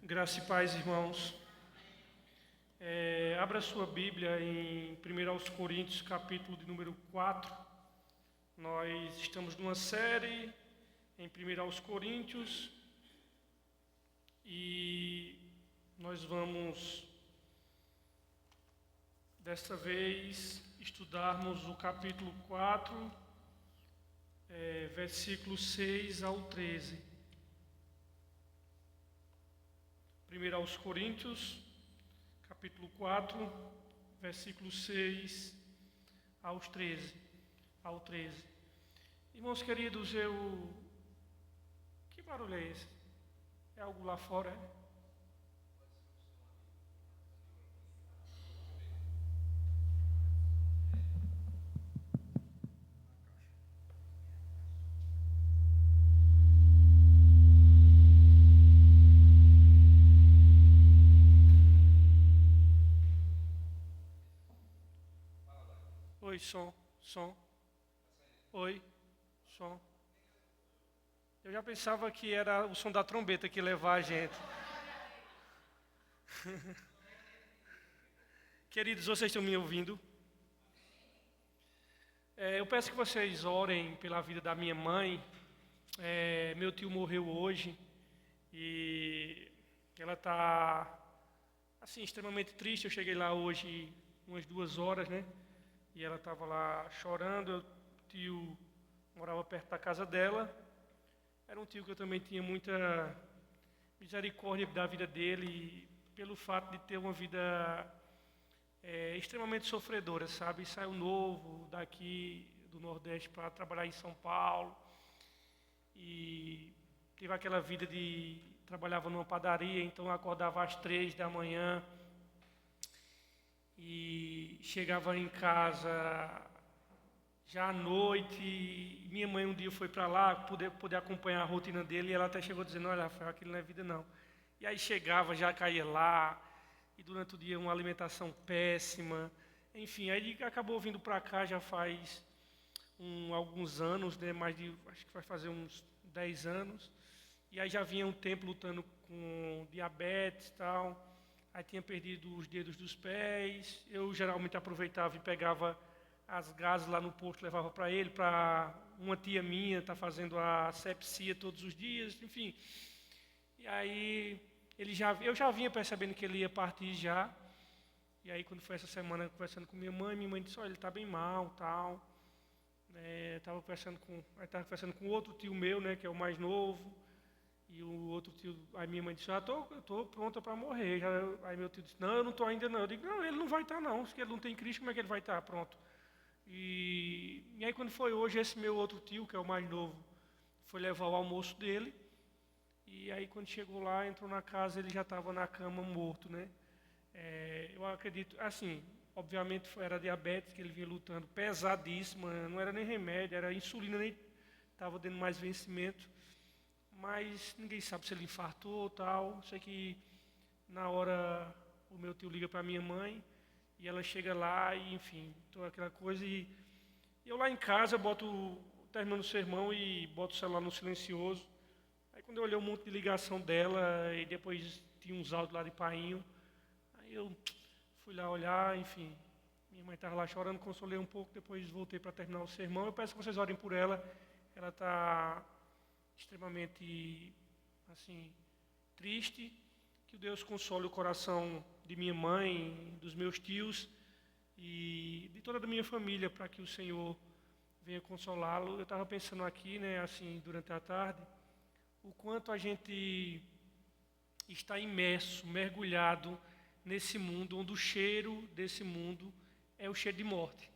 Graça e paz, irmãos. Abra sua Bíblia em 1 Coríntios, capítulo de número 4. Nós estamos numa série em 1 Coríntios e nós vamos, desta vez, estudarmos o capítulo 4, versículos 6 ao 13. 1 Coríntios, capítulo 4, versículos 6 ao 13. Irmãos queridos, que barulho é esse? É algo lá fora, é? Oi, som. Oi, som. Eu já pensava que era o som da trombeta que ia levar a gente. Queridos, vocês estão me ouvindo? Eu peço que vocês orem pela vida da minha mãe. Meu tio morreu hoje e ela está assim, extremamente triste. Eu cheguei lá hoje umas 2 horas, né? E ela estava lá chorando. O tio morava perto da casa dela. Era um tio que eu também tinha muita misericórdia da vida dele, pelo fato de ter uma vida extremamente sofredora, sabe? Saiu novo daqui do Nordeste para trabalhar em São Paulo e teve aquela vida de trabalhava numa padaria, então acordava às 3 da manhã e chegava em casa já à noite. Minha mãe um dia foi para lá poder acompanhar a rotina dele e ela até chegou dizendo: olha, Rafael, aquilo não é vida não. E aí chegava, já caía lá, e durante o dia uma alimentação péssima. Enfim, aí ele acabou vindo para cá já faz alguns anos, né? Acho que vai fazer uns 10 anos. E aí já vinha um tempo lutando com diabetes e tal. Aí tinha perdido os dedos dos pés. Eu geralmente aproveitava e pegava as gases lá no posto, levava para ele, para uma tia minha tá fazendo a sepsia todos os dias, enfim. E aí eu já vinha percebendo que ele ia partir já. E aí quando foi essa semana conversando com minha mãe disse: olha, ele está bem mal, tal. Estava conversando com outro tio meu, né, que é o mais novo. E o outro tio, aí minha mãe disse: eu tô pronta para morrer. Aí meu tio disse: não, eu não estou ainda não. Eu digo: não, ele não vai estar não. Se ele não tem Cristo, como é que ele vai estar? Pronto. E aí quando foi hoje, esse meu outro tio, que é o mais novo, foi levar o almoço dele. E aí quando chegou lá, entrou na casa, ele já estava na cama morto, né? Eu acredito, assim, obviamente era diabetes que ele vinha lutando, pesadíssima, não era nem remédio, era insulina, nem estava dando mais vencimento. Mas ninguém sabe se ele infartou ou tal. Sei que na hora o meu tio liga para minha mãe e ela chega lá e, enfim, toda aquela coisa. E eu lá em casa terminando o sermão e boto o celular no silencioso. Aí quando eu olhei um monte de ligação dela e depois tinha uns áudios lá de painho, aí eu fui lá olhar, enfim. Minha mãe estava lá chorando, consolei um pouco, depois voltei para terminar o sermão. Eu peço que vocês orem por ela. Ela está extremamente, assim, triste. Que Deus console o coração de minha mãe, dos meus tios e de toda a minha família, para que o Senhor venha consolá-lo. Eu estava pensando aqui, né, assim, durante a tarde, o quanto a gente está imerso, mergulhado nesse mundo, onde o cheiro desse mundo é o cheiro de morte.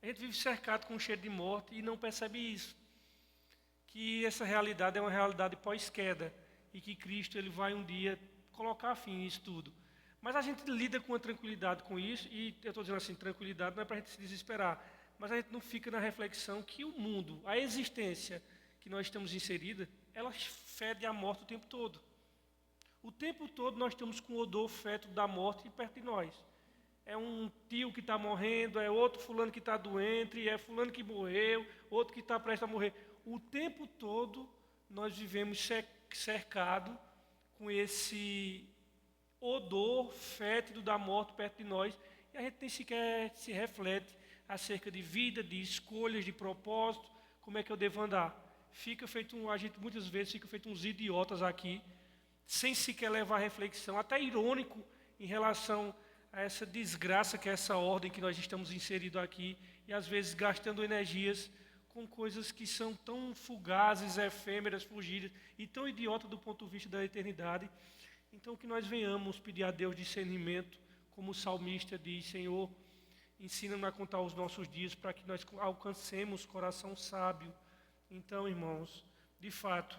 A gente vive cercado com o cheiro de morte e não percebe isso. Que essa realidade é uma realidade pós-queda e que Cristo ele vai um dia colocar fim nisso tudo. Mas a gente lida com a tranquilidade com isso, e eu estou dizendo assim, tranquilidade não é para a gente se desesperar, mas a gente não fica na reflexão que o mundo, a existência que nós estamos inserida, ela fede a morte o tempo todo. O tempo todo nós estamos com o odor fétido da morte perto de nós. É um tio que está morrendo, é outro fulano que está doente, é fulano que morreu, outro que está prestes a morrer. O tempo todo nós vivemos cercado com esse odor fétido da morte perto de nós, e a gente nem sequer se reflete acerca de vida, de escolhas, de propósito, como é que eu devo andar. A gente muitas vezes fica feito uns idiotas aqui, sem sequer levar a reflexão, até irônico em relação a essa desgraça que é essa ordem que nós estamos inseridos aqui, e às vezes gastando energias com coisas que são tão fugazes, efêmeras, fugidas, e tão idiotas do ponto de vista da eternidade. Então que nós venhamos pedir a Deus discernimento, como o salmista diz: Senhor, ensina-nos a contar os nossos dias para que nós alcancemos coração sábio. Então, irmãos, de fato,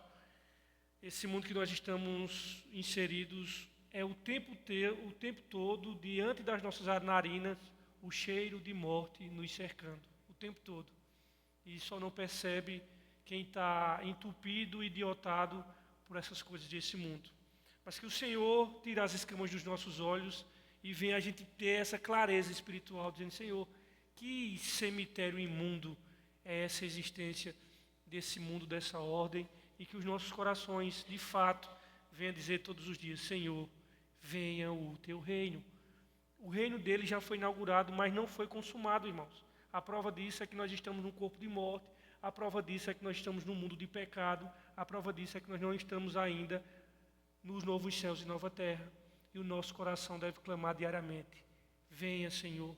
esse mundo que nós estamos inseridos é o tempo todo, diante das nossas narinas, o cheiro de morte nos cercando, o tempo todo. E só não percebe quem está entupido, idiotado por essas coisas desse mundo. Mas que o Senhor tire as escamas dos nossos olhos e venha a gente ter essa clareza espiritual, dizendo: Senhor, que cemitério imundo é essa existência desse mundo, dessa ordem, e que os nossos corações, de fato, venham dizer todos os dias: Senhor, venha o teu reino. O reino dele já foi inaugurado, mas não foi consumado, irmãos. A prova disso é que nós estamos num corpo de morte, a prova disso é que nós estamos num mundo de pecado, a prova disso é que nós não estamos ainda nos novos céus e nova terra. E o nosso coração deve clamar diariamente: venha, Senhor,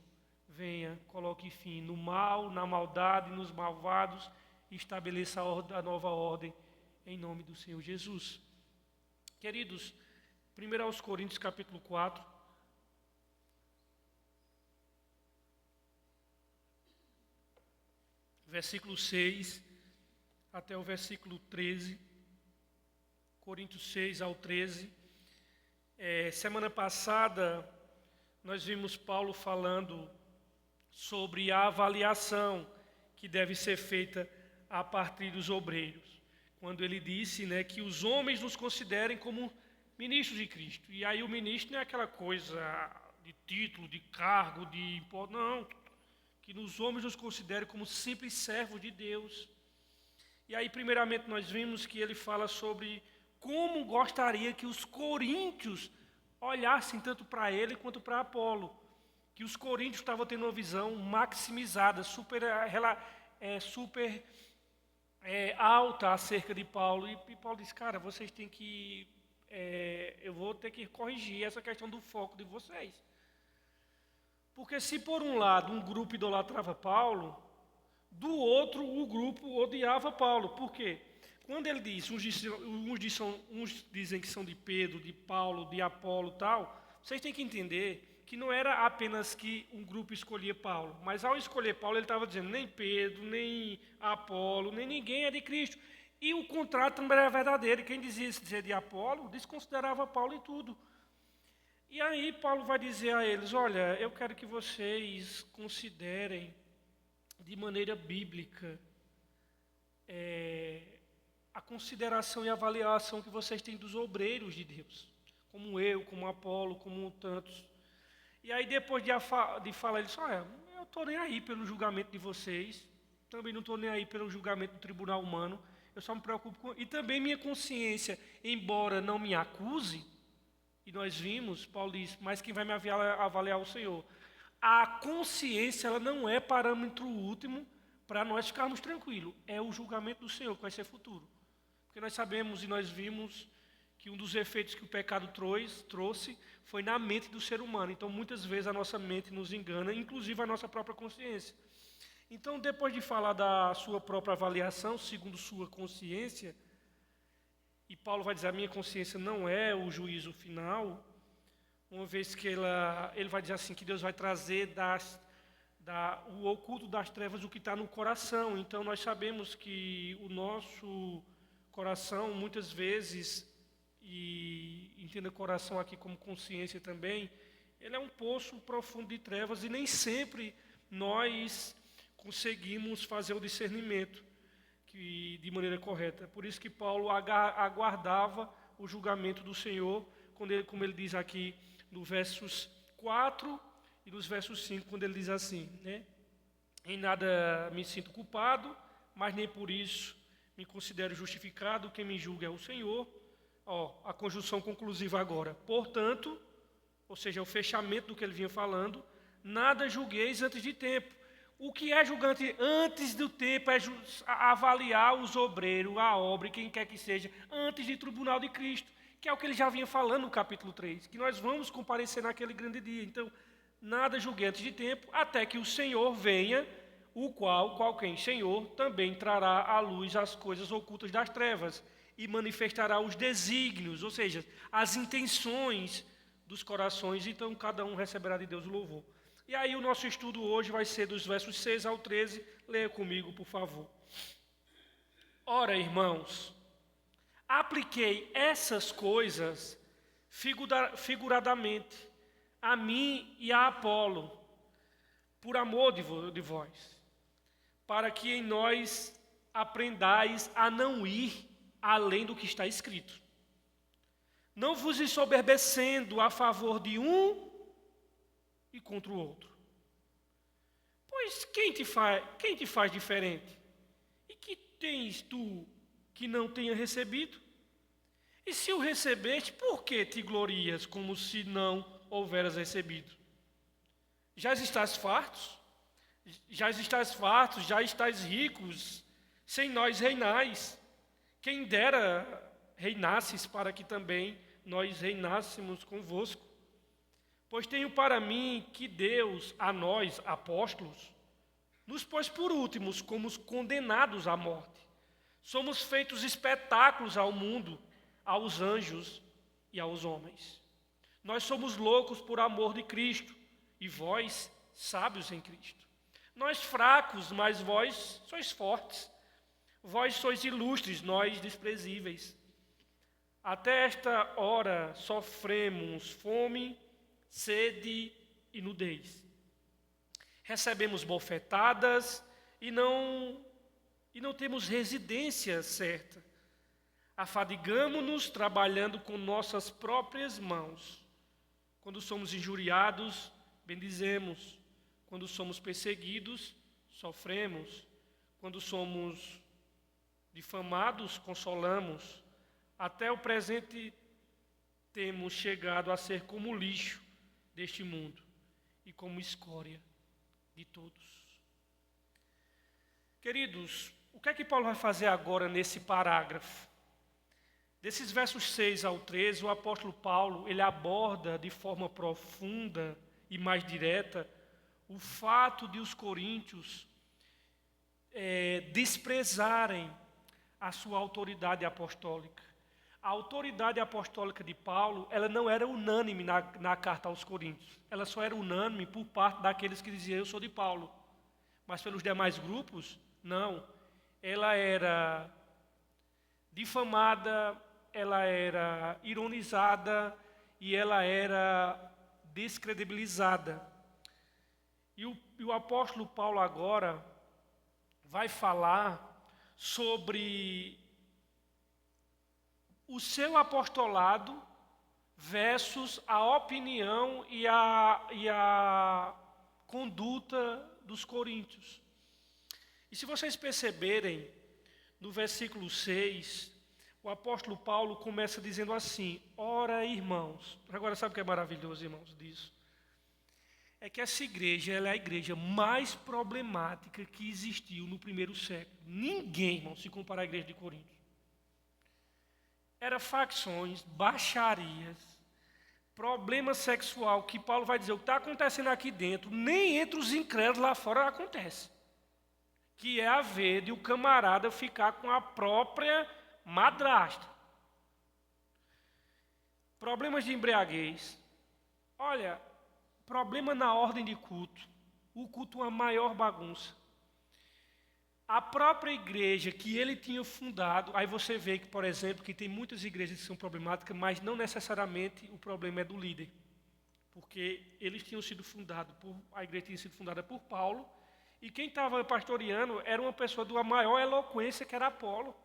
venha, coloque fim no mal, na maldade, nos malvados, e estabeleça a nova ordem, em nome do Senhor Jesus. Queridos, 1 Coríntios capítulo 4, versículo 6 até o versículo 13, Coríntios 6 ao 13. Semana passada, nós vimos Paulo falando sobre a avaliação que deve ser feita a partir dos obreiros, quando ele disse, que os homens nos considerem como ministros de Cristo. E aí o ministro não é aquela coisa de título, de cargo, de imposto, não. Que os homens nos considerem como simples servos de Deus. E aí, primeiramente, nós vimos que ele fala sobre como gostaria que os coríntios olhassem tanto para ele quanto para Apolo. Que os coríntios estavam tendo uma visão maximizada, super alta acerca de Paulo. E Paulo disse: cara, vocês têm que... eu vou ter que corrigir essa questão do foco de vocês. Porque se por um lado um grupo idolatrava Paulo, do outro o grupo odiava Paulo. Por quê? Quando ele diz, uns dizem que são de Pedro, de Paulo, de Apolo e tal, vocês têm que entender que não era apenas que um grupo escolhia Paulo, mas ao escolher Paulo ele estava dizendo: nem Pedro, nem Apolo, nem ninguém é de Cristo. E o contrato também era verdadeiro. Quem dizia ser de Apolo desconsiderava Paulo em tudo. E aí Paulo vai dizer a eles: olha, eu quero que vocês considerem de maneira bíblica a consideração e avaliação que vocês têm dos obreiros de Deus, como eu, como Apolo, como tantos. E aí depois de falar, ele disse: olha, eu estou nem aí pelo julgamento de vocês, também não estou nem aí pelo julgamento do tribunal humano, eu só me preocupo com... E também minha consciência, embora não me acuse, e nós vimos, Paulo diz: mas quem vai me avaliar é o Senhor. A consciência, ela não é parâmetro último para nós ficarmos tranquilos. É o julgamento do Senhor que vai ser futuro. Porque nós sabemos e nós vimos que um dos efeitos que o pecado trouxe foi na mente do ser humano. Então, muitas vezes a nossa mente nos engana, inclusive a nossa própria consciência. Então, depois de falar da sua própria avaliação, segundo sua consciência, e Paulo vai dizer: a minha consciência não é o juízo final, uma vez que ele vai dizer assim, que Deus vai trazer o oculto das trevas o que está no coração. Então nós sabemos que o nosso coração, muitas vezes, e entenda coração aqui como consciência também, ele é um poço profundo de trevas, e nem sempre nós conseguimos fazer o discernimento de maneira correta. Por isso que Paulo aguardava o julgamento do Senhor, como ele diz aqui no versos 4 e nos versos 5, quando ele diz assim, em nada me sinto culpado, mas nem por isso me considero justificado, quem me julga é o Senhor. A conjunção conclusiva agora: portanto, ou seja, o fechamento do que ele vinha falando, nada julgueis antes de tempo. O que é julgante antes do tempo é avaliar os obreiros, a obra, quem quer que seja, antes de tribunal de Cristo, que é o que ele já vinha falando no capítulo 3, que nós vamos comparecer naquele grande dia. Então, nada julguei antes de tempo, até que o Senhor venha, o qual quem? Senhor, também trará à luz as coisas ocultas das trevas e manifestará os desígnios, ou seja, as intenções dos corações. Então, cada um receberá de Deus o louvor. E aí o nosso estudo hoje vai ser dos versos 6 ao 13. Leia comigo, por favor. Ora, irmãos, apliquei essas coisas figuradamente a mim e a Apolo, por amor de vós, para que em nós aprendais a não ir além do que está escrito, não vos ensoberbecendo a favor de um e contra o outro. Pois quem te faz diferente? E que tens tu que não tenha recebido? E se o recebeste, por que te glorias como se não houveras recebido? Já estás fartos? Já estás ricos, sem nós reinais. Quem dera reinasses para que também nós reinássemos convosco. Pois tenho para mim que Deus, a nós, apóstolos, nos pôs por últimos como os condenados à morte. Somos feitos espetáculos ao mundo, aos anjos e aos homens. Nós somos loucos por amor de Cristo, e vós, sábios em Cristo. Nós fracos, mas vós sois fortes. Vós sois ilustres, nós desprezíveis. Até esta hora sofremos fome, sede e nudez. Recebemos bofetadas e não temos residência certa. Afadigamo-nos trabalhando com nossas próprias mãos. Quando somos injuriados, bendizemos. Quando somos perseguidos, sofremos. Quando somos difamados, consolamos. Até o presente temos chegado a ser como lixo deste mundo e como escória de todos. Queridos, o que é que Paulo vai fazer agora nesse parágrafo? Desses versos 6 ao 13, o apóstolo Paulo, ele aborda de forma profunda e mais direta o fato de os coríntios desprezarem a sua autoridade apostólica. A autoridade apostólica de Paulo, ela não era unânime na carta aos Coríntios. Ela só era unânime por parte daqueles que diziam, eu sou de Paulo. Mas pelos demais grupos, não. Ela era difamada, ela era ironizada e ela era descredibilizada. E o apóstolo Paulo agora vai falar sobre o seu apostolado versus a opinião e a conduta dos coríntios. E se vocês perceberem, no versículo 6, o apóstolo Paulo começa dizendo assim, ora, irmãos. Agora, sabe o que é maravilhoso, irmãos, disso? É que essa igreja, ela é a igreja mais problemática que existiu no primeiro século. Ninguém, irmão, se compara à igreja de Corinto. Era facções, baixarias, problema sexual, que Paulo vai dizer, o que está acontecendo aqui dentro, nem entre os incrédulos lá fora acontece. Que é a ver de o camarada ficar com a própria madrasta. Problemas de embriaguez. Olha, problema na ordem de culto. O culto é uma maior bagunça. A própria igreja que ele tinha fundado, aí você vê que, por exemplo, que tem muitas igrejas que são problemáticas, mas não necessariamente o problema é do líder. Porque eles tinham sido fundados, a igreja tinha sido fundada por Paulo, e quem estava pastoreando era uma pessoa de uma maior eloquência, que era Apolo.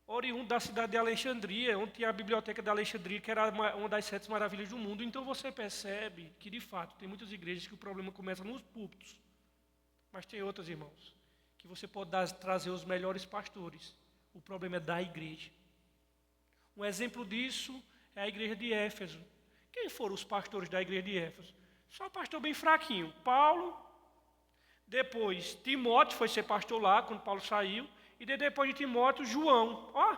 Oriundo da cidade de Alexandria, onde tinha a biblioteca de Alexandria, que era uma das 7 maravilhas do mundo. Então você percebe que, de fato, tem muitas igrejas que o problema começa nos púlpitos. Mas tem outras, irmãos, que você pode trazer os melhores pastores. O problema é da igreja. Um exemplo disso é a igreja de Éfeso, Quem foram os pastores da igreja de Éfeso? Só pastor bem fraquinho. Paulo, depois Timóteo foi ser pastor lá, quando Paulo saiu, e depois de Timóteo, João. Ó,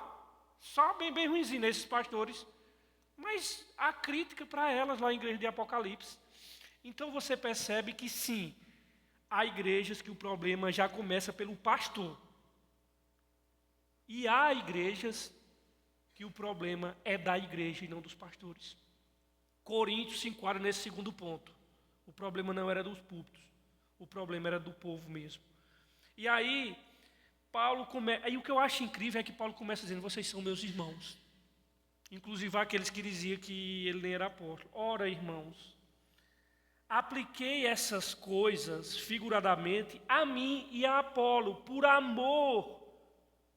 só bem ruimzinho esses pastores. Mas há crítica para elas lá em igreja de Apocalipse. Então você percebe que sim, há igrejas que o problema já começa pelo pastor. E há igrejas que o problema é da igreja e não dos pastores. Coríntios se enquadra nesse segundo ponto. O problema não era dos púlpitos, o problema era do povo mesmo. E aí, aí o que eu acho incrível é que Paulo começa dizendo, vocês são meus irmãos. Inclusive aqueles que diziam que ele nem era apóstolo. Ora, irmãos, apliquei essas coisas figuradamente a mim e a Apolo, por amor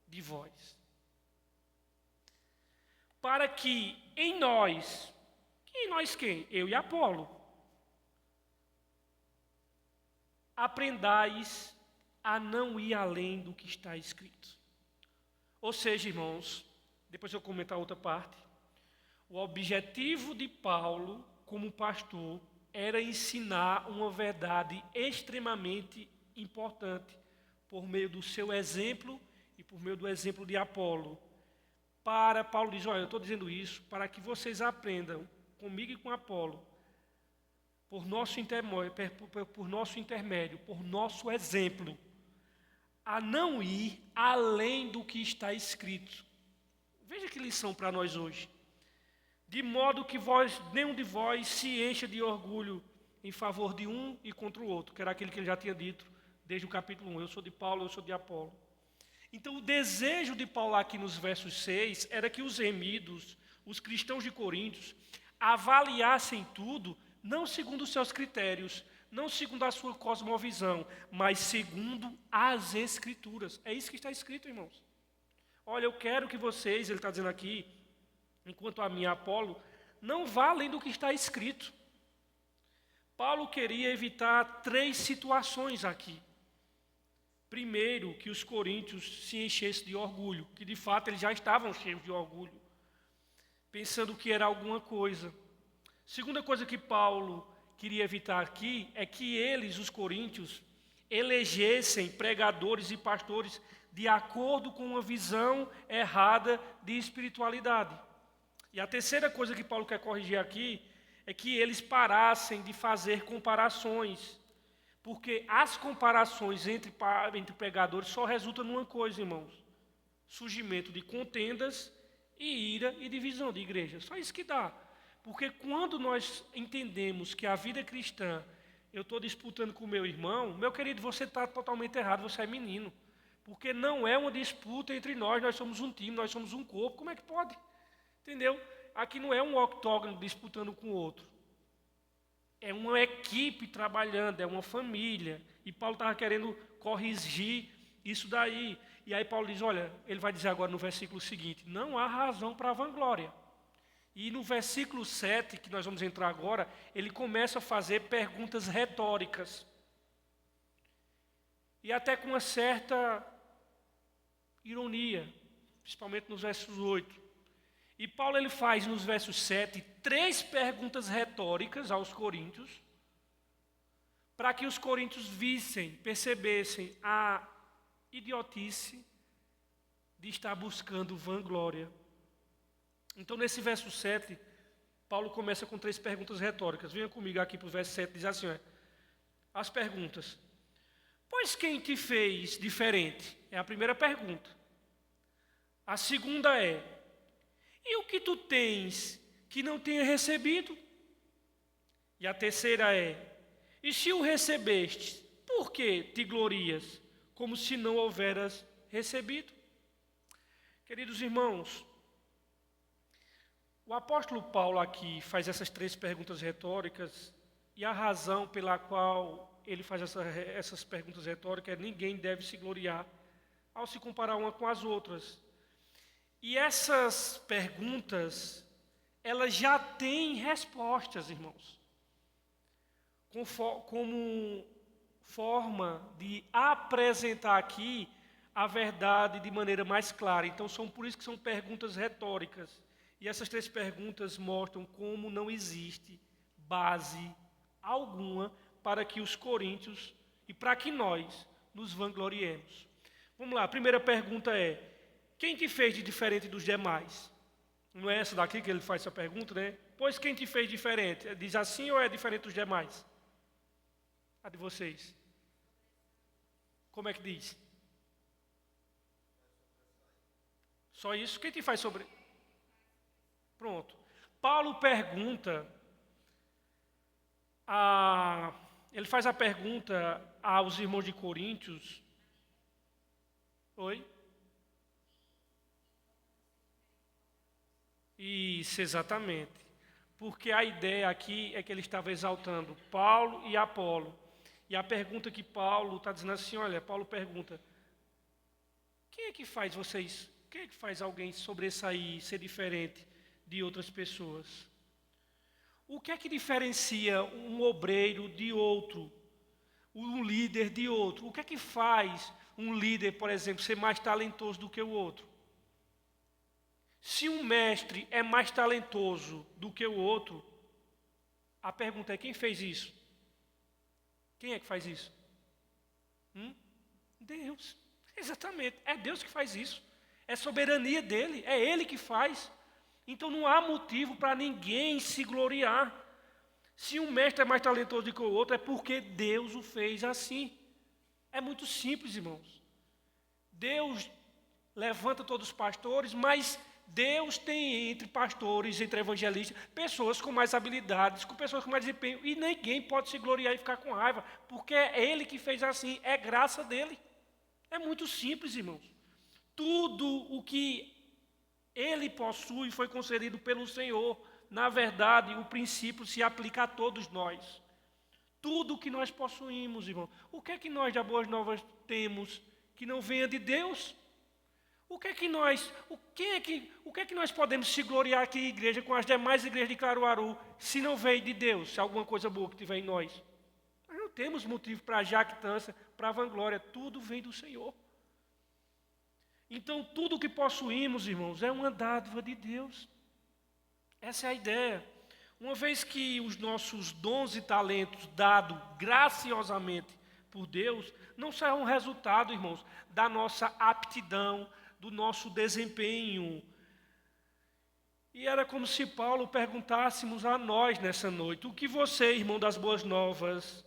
de vós. Para que em nós quem? Eu e Apolo, aprendais a não ir além do que está escrito. Ou seja, irmãos, depois eu comentar outra parte, o objetivo de Paulo, como pastor, era ensinar uma verdade extremamente importante, por meio do seu exemplo e por meio do exemplo de Apolo. Paulo diz, olha, eu estou dizendo isso para que vocês aprendam, comigo e com Apolo, por nosso intermédio, por nosso exemplo, a não ir além do que está escrito. Veja que lição para nós hoje. De modo que nenhum de vós se encha de orgulho em favor de um e contra o outro, que era aquele que ele já tinha dito desde o capítulo 1, eu sou de Paulo, eu sou de Apolo. Então o desejo de Paulo aqui nos versos 6 era que os remidos, os cristãos de Coríntios, avaliassem tudo, não segundo os seus critérios, não segundo a sua cosmovisão, mas segundo as Escrituras. É isso que está escrito, irmãos. Olha, eu quero que vocês, ele está dizendo aqui, enquanto a minha Apolo, não vá além do que está escrito. Paulo queria evitar 3 situações aqui. Primeiro, que os coríntios se enchessem de orgulho, que de fato eles já estavam cheios de orgulho, pensando que era alguma coisa. Segunda coisa que Paulo queria evitar aqui é que eles, os coríntios, elegessem pregadores e pastores de acordo com uma visão errada de espiritualidade. E a terceira coisa que Paulo quer corrigir aqui é que eles parassem de fazer comparações, porque as comparações entre pregadores só resultam numa coisa, irmãos: surgimento de contendas e ira e divisão de igreja. Só isso que dá. Porque quando nós entendemos que a vida cristã, eu estou disputando com o meu irmão, meu querido, você está totalmente errado, você é menino. Porque não é uma disputa entre nós somos um time, nós somos um corpo, como é que pode? Entendeu? Aqui não é um octógono disputando com o outro. É uma equipe trabalhando, é uma família. E Paulo estava querendo corrigir isso daí. E aí Paulo diz, olha, ele vai dizer agora no versículo seguinte, não há razão para a vanglória. E no versículo 7, que nós vamos entrar agora, ele começa a fazer perguntas retóricas. E até com uma certa ironia, principalmente nos versos 8. E Paulo ele faz nos versos 7 3 perguntas retóricas aos coríntios, para que os coríntios percebessem a idiotice de estar buscando vanglória. Então, nesse verso 7, Paulo começa com 3 perguntas retóricas. Venha comigo aqui para o verso 7, diz assim, as perguntas. Pois quem te fez diferente? É a primeira pergunta. A segunda é, e o que tu tens que não tenha recebido? E a terceira é, e se o recebeste, por que te glorias, como se não houveras recebido? Queridos irmãos, o apóstolo Paulo aqui faz essas 3 perguntas retóricas, e a razão pela qual ele faz essas perguntas retóricas é ninguém deve se gloriar ao se comparar uma com as outras. E essas perguntas, elas já têm respostas, irmãos, como forma de apresentar aqui a verdade de maneira mais clara. Então, por isso que são perguntas retóricas. E essas 3 perguntas mostram como não existe base alguma para que os coríntios e para que nós nos vangloriemos. Vamos lá, a primeira pergunta é: quem te fez de diferente dos demais? Não é essa daqui que ele faz essa pergunta, né? Pois quem te fez diferente? Diz assim ou é diferente dos demais? A de vocês. Como é que diz? Só isso? Quem te faz sobre... Pronto. Paulo pergunta, ele faz a pergunta aos irmãos de Coríntios. Oi? Isso, exatamente. Porque a ideia aqui é que ele estava exaltando Paulo e Apolo. E a pergunta que Paulo está dizendo assim, olha, Paulo pergunta, quem é que faz alguém sobressair, ser diferente de outras pessoas? O que é que diferencia um obreiro de outro, um líder de outro? O que é que faz um líder, por exemplo, ser mais talentoso do que o outro? Se um mestre é mais talentoso do que o outro, a pergunta é: quem fez isso? Quem é que faz isso? Deus. Exatamente, é Deus que faz isso. É soberania dele, é Ele que faz. Então não há motivo para ninguém se gloriar. Se um mestre é mais talentoso do que o outro, é porque Deus o fez assim. É muito simples, irmãos. Deus levanta todos os pastores, mas Deus tem entre pastores, entre evangelistas, pessoas com mais habilidades, com pessoas com mais desempenho, e ninguém pode se gloriar e ficar com raiva, porque é Ele que fez assim, é graça dele. É muito simples, irmãos. Tudo o que Ele possui foi concedido pelo Senhor. Na verdade, o princípio se aplica a todos nós. Tudo o que nós possuímos, irmão. O que é que nós da Boas Novas temos que não venha de Deus? O que é que nós podemos se gloriar aqui em igreja com as demais igrejas de Caruaru, se não vem de Deus, se alguma coisa boa que tiver em nós? Nós não temos motivo para jactância, para vanglória, tudo vem do Senhor. Então, tudo o que possuímos, irmãos, é uma dádiva de Deus. Essa é a ideia. Uma vez que os nossos dons e talentos dados graciosamente por Deus, não serão resultado, irmãos, da nossa aptidão, do nosso desempenho. E era como se Paulo perguntássemos a nós nessa noite: o que você, irmão das Boas Novas,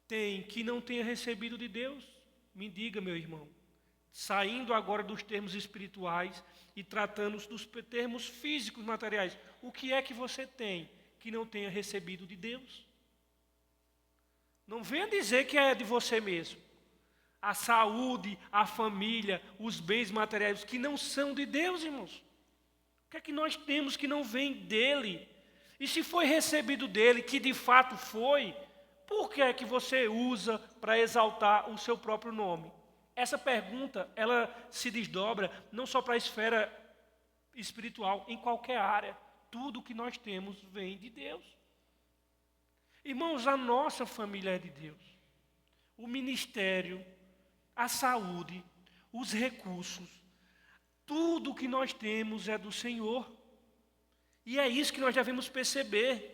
tem que não tenha recebido de Deus? Me diga, meu irmão. Saindo agora dos termos espirituais e tratando dos termos físicos, materiais, o que é que você tem que não tenha recebido de Deus? Não venha dizer que é de você mesmo. A saúde, a família, os bens materiais que não são de Deus, irmãos. O que é que nós temos que não vem dele? E se foi recebido dele, que de fato foi, por que é que você usa para exaltar o seu próprio nome? Essa pergunta, ela se desdobra não só para a esfera espiritual, em qualquer área. Tudo que nós temos vem de Deus. Irmãos, a nossa família é de Deus. O ministério, a saúde, os recursos, tudo que nós temos é do Senhor. E é isso que nós devemos perceber.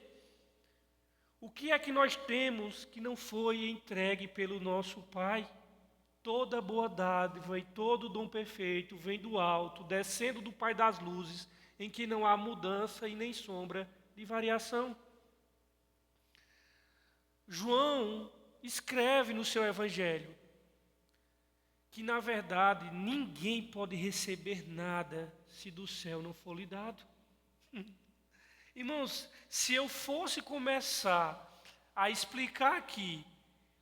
O que é que nós temos que não foi entregue pelo nosso Pai? Toda boa dádiva e todo dom perfeito vem do alto, descendo do Pai das luzes, em que não há mudança e nem sombra de variação. João escreve no seu evangelho que, na verdade, ninguém pode receber nada se do céu não for lhe dado. Irmãos, se eu fosse começar a explicar aqui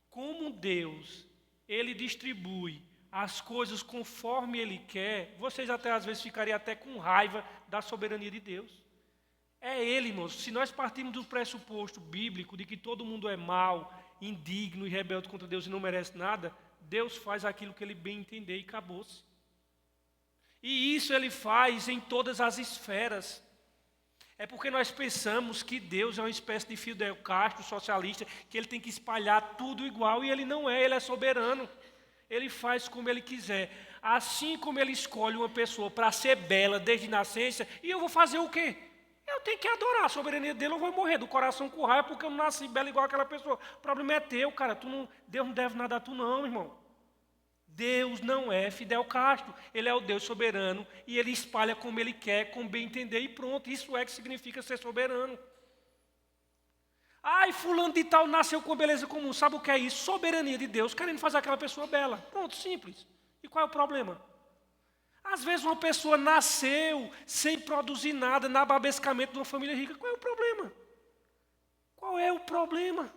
como Deus, Ele distribui as coisas conforme Ele quer, vocês até às vezes ficariam até com raiva da soberania de Deus. É Ele, irmãos. Se nós partirmos do pressuposto bíblico de que todo mundo é mau, indigno e rebelde contra Deus e não merece nada, Deus faz aquilo que Ele bem entender e acabou-se. E isso Ele faz em todas as esferas. É porque nós pensamos que Deus é uma espécie de Fidel Castro socialista, que Ele tem que espalhar tudo igual, e Ele não é, Ele é soberano. Ele faz como Ele quiser. assim como Ele escolhe uma pessoa para ser bela desde nascença, e eu vou fazer o quê? Eu tenho que adorar a soberania dele, eu vou morrer do coração com raiva porque eu não nasci bela igual aquela pessoa. O problema é teu, cara. Deus não deve nada a tu não, irmão. Deus não é Fidel Castro. Ele é o Deus soberano e Ele espalha como Ele quer, com bem entender e pronto. Isso é que significa ser soberano. Ai, fulano de tal nasceu com beleza comum. Sabe o que é isso? Soberania de Deus, querendo fazer aquela pessoa bela. Pronto, simples. E qual é o problema? Às vezes uma pessoa nasceu sem produzir nada, na babescamento de uma família rica. Qual é o problema? Qual é o problema?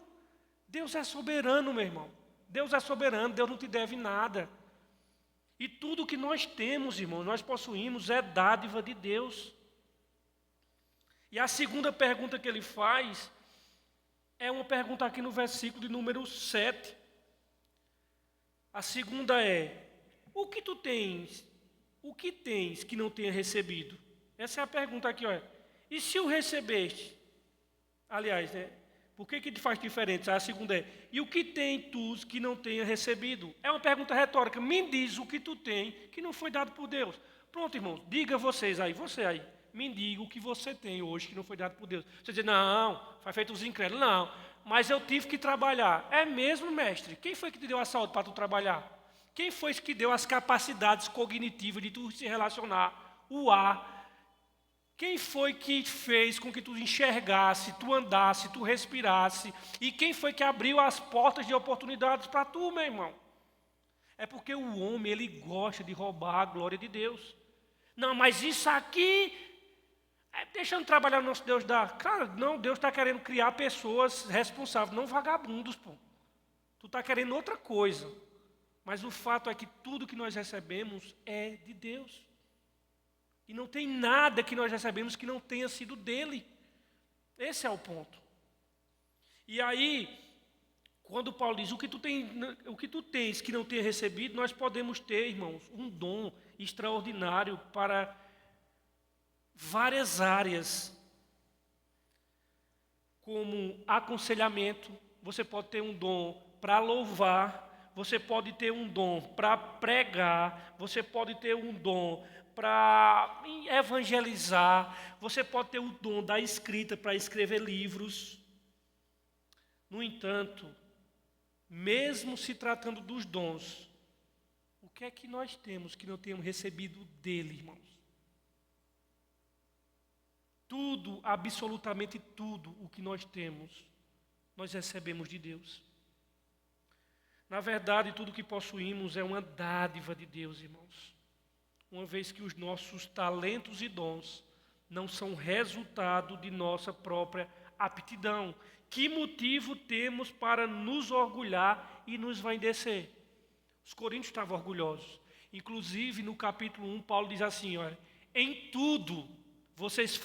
Deus é soberano, meu irmão. Deus é soberano, Deus não te deve nada. E tudo que nós temos, irmão, nós possuímos, é dádiva de Deus. E a segunda pergunta que ele faz é uma pergunta aqui no versículo de número 7. A segunda é: o que tu tens? O que tens que não tenha recebido? Essa é a pergunta aqui, olha. E se o recebeste? Aliás, né? Por que te faz diferente? A segunda é: e o que tem tu que não tenha recebido? É uma pergunta retórica. Me diz o que tu tem que não foi dado por Deus. Pronto, irmãos, diga vocês aí, você aí. Me diga o que você tem hoje que não foi dado por Deus. Você diz: não, foi feito os incrédulos. Não, mas eu tive que trabalhar. É mesmo, mestre? Quem foi que te deu a saúde para tu trabalhar? Quem foi que deu as capacidades cognitivas de tu se relacionar? O ar. Quem foi que fez com que tu enxergasse, tu andasse, tu respirasse? E quem foi que abriu as portas de oportunidades para tu, meu irmão? É porque o homem, ele gosta de roubar a glória de Deus. Não, mas isso aqui, deixando trabalhar o nosso Deus dá. Cara, não, Deus está querendo criar pessoas responsáveis, não vagabundos, pô. Tu está querendo outra coisa. Mas o fato é que tudo que nós recebemos é de Deus. E não tem nada que nós recebemos que não tenha sido dele. Esse é o ponto. E aí, quando Paulo diz o que tu tens que não tenha recebido, nós podemos ter, irmãos, um dom extraordinário para várias áreas. Como aconselhamento, você pode ter um dom para louvar. Você pode ter um dom para pregar, você pode ter um dom para evangelizar, você pode ter o dom da escrita para escrever livros. No entanto, mesmo se tratando dos dons, o que é que nós temos que não temos recebido dele, irmãos? Tudo, absolutamente tudo o que nós temos, nós recebemos de Deus. Na verdade, tudo que possuímos é uma dádiva de Deus, irmãos. Uma vez que os nossos talentos e dons não são resultado de nossa própria aptidão. Que motivo temos para nos orgulhar e nos envaidecer? Os coríntios estavam orgulhosos. Inclusive, no capítulo 1, Paulo diz assim, olha: em tudo vocês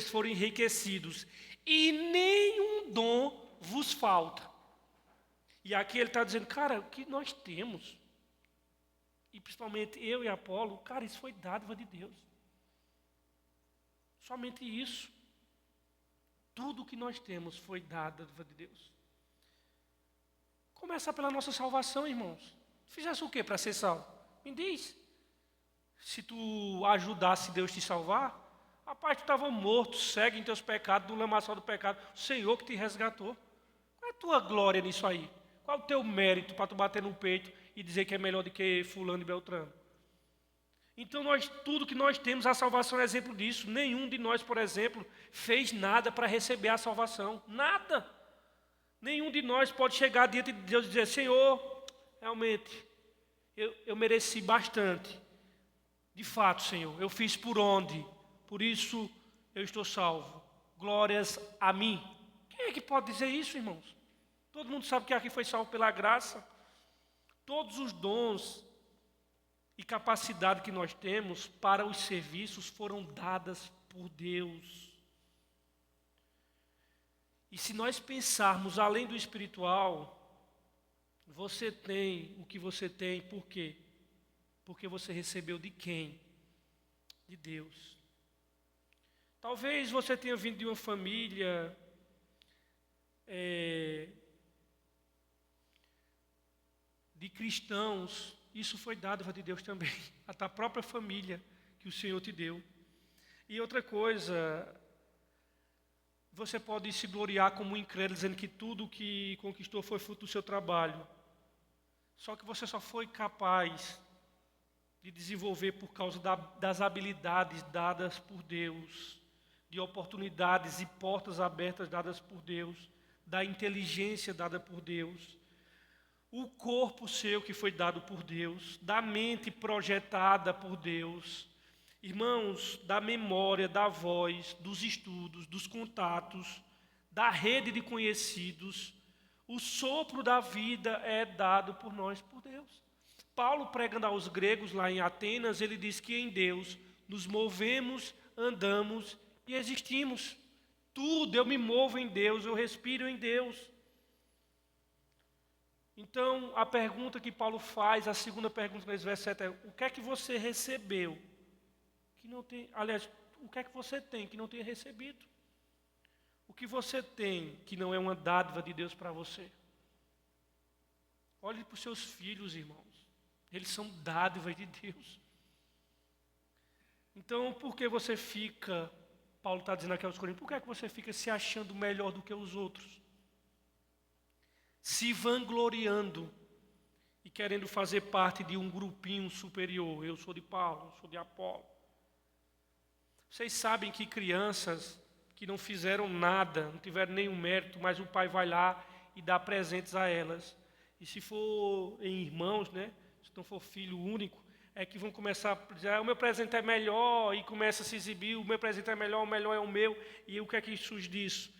foram enriquecidos, e nenhum dom vos falta. E aqui ele está dizendo, cara, o que nós temos, e principalmente eu e Apolo, cara, isso foi dádiva de Deus. Somente isso. Tudo o que nós temos foi dádiva de Deus. Começa pela nossa salvação, irmãos. Fizesse o que para ser salvo? Me diz. Se tu ajudasse Deus te salvar, rapaz, tu estava morto, cego em teus pecados, no lamaçal do pecado, o Senhor que te resgatou. Qual é a tua glória nisso aí? Qual é o teu mérito para tu bater no peito e dizer que é melhor do que fulano e beltrano? Então, tudo que nós temos, a salvação é exemplo disso. Nenhum de nós, por exemplo, fez nada para receber a salvação. Nada. Nenhum de nós pode chegar diante de Deus e dizer, Senhor, realmente, eu mereci bastante. De fato, Senhor, eu fiz por onde? Por isso eu estou salvo. Glórias a mim. Quem é que pode dizer isso, irmãos? Todo mundo sabe que aqui foi salvo pela graça. Todos os dons e capacidade que nós temos para os serviços foram dadas por Deus. E se nós pensarmos além do espiritual, você tem o que você tem, por quê? Porque você recebeu de quem? De Deus. Talvez você tenha vindo de uma família de cristãos, isso foi dádiva de Deus também, a tua própria família que o Senhor te deu. E outra coisa, você pode se gloriar como um incrédulo, dizendo que tudo que conquistou foi fruto do seu trabalho. Só que você só foi capaz de desenvolver por causa das habilidades dadas por Deus, de oportunidades e portas abertas dadas por Deus, da inteligência dada por Deus, o corpo seu que foi dado por Deus, da mente projetada por Deus, irmãos, da memória, da voz, dos estudos, dos contatos, da rede de conhecidos. O sopro da vida é dado por nós, por Deus. Paulo, pregando aos gregos lá em Atenas, ele diz que em Deus nos movemos, andamos e existimos. Tudo, eu me movo em Deus, eu respiro em Deus. Então, a pergunta que Paulo faz, a segunda pergunta nesse verso 7 é: o que é que você recebeu que não tem, aliás, o que é que você tem que não tenha recebido? O que você tem que não é uma dádiva de Deus para você? Olhe para os seus filhos, irmãos. Eles são dádivas de Deus. Então, por que você fica, Paulo está dizendo aqui aos Coríntios, por que é que você fica se achando melhor do que os outros? Se vangloriando e querendo fazer parte de um grupinho superior. Eu sou de Paulo, eu sou de Apolo. Vocês sabem que crianças que não fizeram nada, não tiveram nenhum mérito, mas o pai vai lá e dá presentes a elas. E se for em irmãos, né, se não for filho único, é que vão começar a dizer, o meu presente é melhor, e começa a se exibir, o meu presente é melhor, o melhor é o meu. E o que é que surge disso?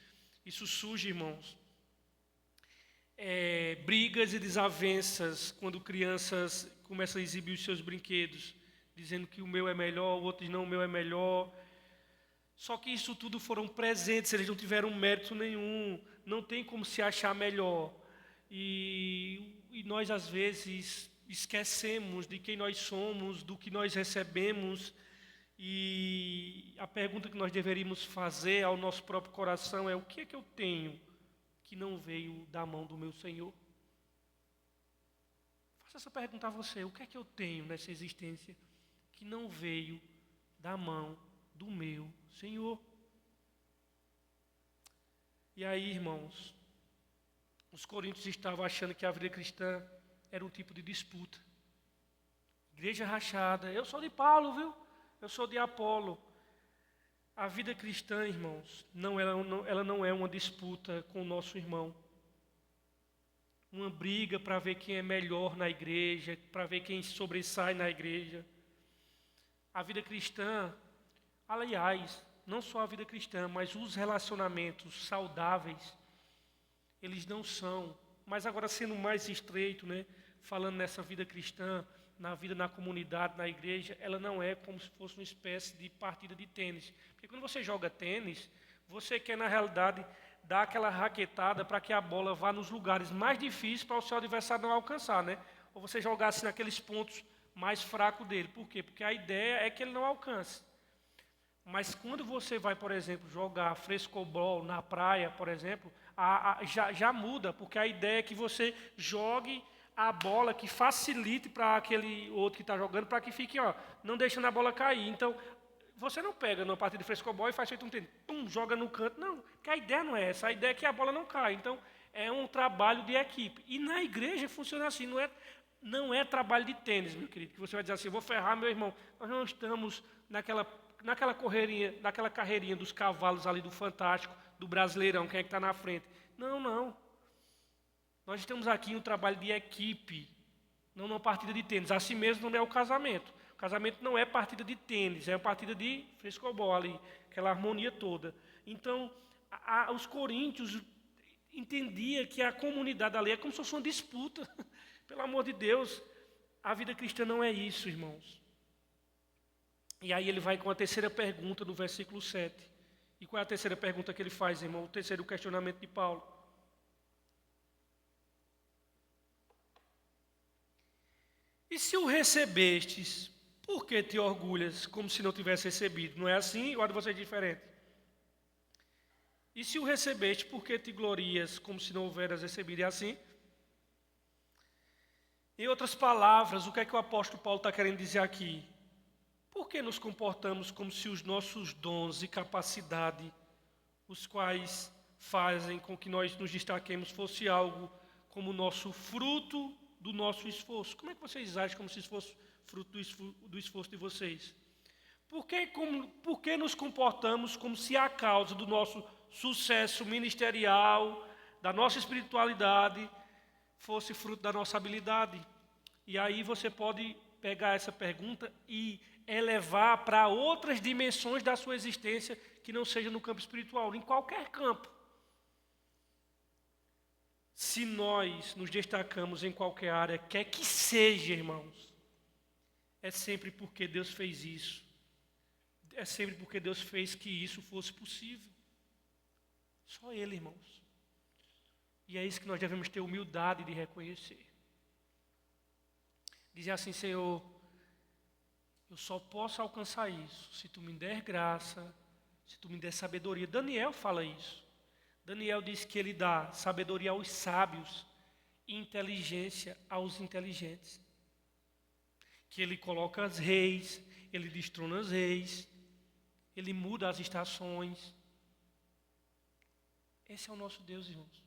Isso surge, irmãos, brigas e desavenças, quando crianças começam a exibir os seus brinquedos, dizendo que o meu é melhor, o outro diz, não, o meu é melhor. Só que isso tudo foram presentes, eles não tiveram mérito nenhum, não tem como se achar melhor. E nós, às vezes, esquecemos de quem nós somos, do que nós recebemos. E a pergunta que nós deveríamos fazer ao nosso próprio coração é: o que é que eu tenho que não veio da mão do meu Senhor? Faça essa pergunta a você: o que é que eu tenho nessa existência que não veio da mão do meu Senhor? E aí, irmãos, os coríntios estavam achando que a vida cristã era um tipo de disputa. Igreja rachada, eu sou de Paulo, viu? Eu sou de Apolo. A vida cristã, irmãos, ela não é uma disputa com o nosso irmão. Uma briga para ver quem é melhor na igreja, para ver quem sobressai na igreja. A vida cristã, aliás, não só a vida cristã, mas os relacionamentos saudáveis, eles não são, mas agora sendo mais estreito, né, falando nessa vida cristã, na vida na comunidade, na igreja, ela não é como se fosse uma espécie de partida de tênis. Porque quando você joga tênis, você quer, na realidade, dar aquela raquetada para que a bola vá nos lugares mais difíceis para o seu adversário não alcançar, né? Ou você jogar assim naqueles pontos mais fracos dele. Por quê? Porque a ideia é que ele não alcance. Mas quando você vai, por exemplo, jogar frescobol na praia, por exemplo, já muda, porque a ideia é que você jogue a bola que facilite para aquele outro que está jogando, para que fique, não deixando a bola cair. Então, você não pega numa partida de frescobol e faz feito um tênis, joga no canto. Não, porque a ideia não é essa, a ideia é que a bola não caia. Então, é um trabalho de equipe. E na igreja funciona assim, não é trabalho de tênis, meu querido, que você vai dizer assim, eu vou ferrar meu irmão. Nós não estamos naquela carreirinha dos cavalos ali do Fantástico, do Brasileirão, quem é que está na frente. Não. Nós estamos aqui em um trabalho de equipe, não numa partida de tênis. Assim mesmo não é o casamento. O casamento não é partida de tênis, é uma partida de frescobol ali, aquela harmonia toda. Então, os coríntios entendiam que a comunidade ali é como se fosse uma disputa. Pelo amor de Deus, a vida cristã não é isso, irmãos. E aí ele vai com a terceira pergunta do versículo 7. E qual é a terceira pergunta que ele faz, irmão? O terceiro questionamento de Paulo. E se o recebestes, por que te orgulhas como se não tivesse recebido? Não é assim? Ou de você é diferente? E se o recebeste, por que te glorias como se não houveras recebido? É assim? Em outras palavras, o que é que o apóstolo Paulo está querendo dizer aqui? Por que nos comportamos como se os nossos dons e capacidade, os quais fazem com que nós nos destaquemos, fosse algo como nosso fruto do nosso esforço? Como é que vocês acham como se isso fosse fruto do esforço de vocês? Por que nos comportamos como se a causa do nosso sucesso ministerial, da nossa espiritualidade, fosse fruto da nossa habilidade? E aí você pode pegar essa pergunta e elevar para outras dimensões da sua existência que não seja no campo espiritual, em qualquer campo. Se nós nos destacamos em qualquer área, quer que seja, irmãos, é sempre porque Deus fez isso. É sempre porque Deus fez que isso fosse possível. Só Ele, irmãos. E é isso que nós devemos ter humildade de reconhecer. Dizer assim: Senhor, eu só posso alcançar isso se Tu me der graça, se Tu me der sabedoria. Daniel fala isso. Daniel diz que Ele dá sabedoria aos sábios e inteligência aos inteligentes. Que Ele coloca os reis, Ele destrona os reis, Ele muda as estações. Esse é o nosso Deus, irmãos.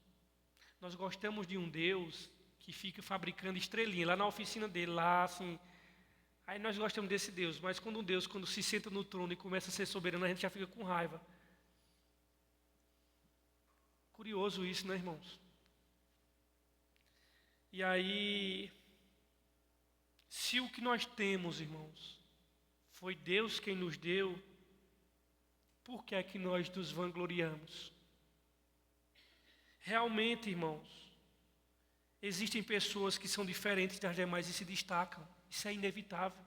Nós gostamos de um Deus que fica fabricando estrelinha lá na oficina dele, lá assim. Aí nós gostamos desse Deus, mas quando um Deus, quando se senta no trono e começa a ser soberano, a gente já fica com raiva. Curioso isso, né, irmãos? E aí, se o que nós temos, irmãos, foi Deus quem nos deu, por que é que nós nos vangloriamos? Realmente, irmãos, existem pessoas que são diferentes das demais e se destacam. Isso é inevitável.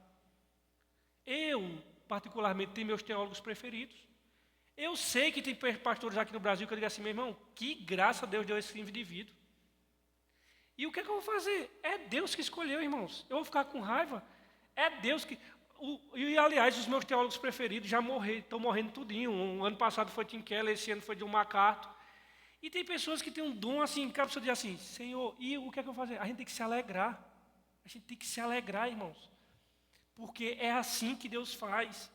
Eu, particularmente, tenho meus teólogos preferidos. Eu sei que tem pastores aqui no Brasil que eu digo assim: meu irmão, que graça Deus deu esse indivíduo. E o que é que eu vou fazer? É Deus que escolheu, irmãos. Eu vou ficar com raiva? É Deus que... E, aliás, os meus teólogos preferidos já estão morrendo tudinho. O ano passado foi Tim Keller, esse ano foi John MacArthur. E tem pessoas que têm um dom assim, que a pessoa diz assim: Senhor, e o que é que eu vou fazer? A gente tem que se alegrar. A gente tem que se alegrar, irmãos. Porque é assim que Deus faz.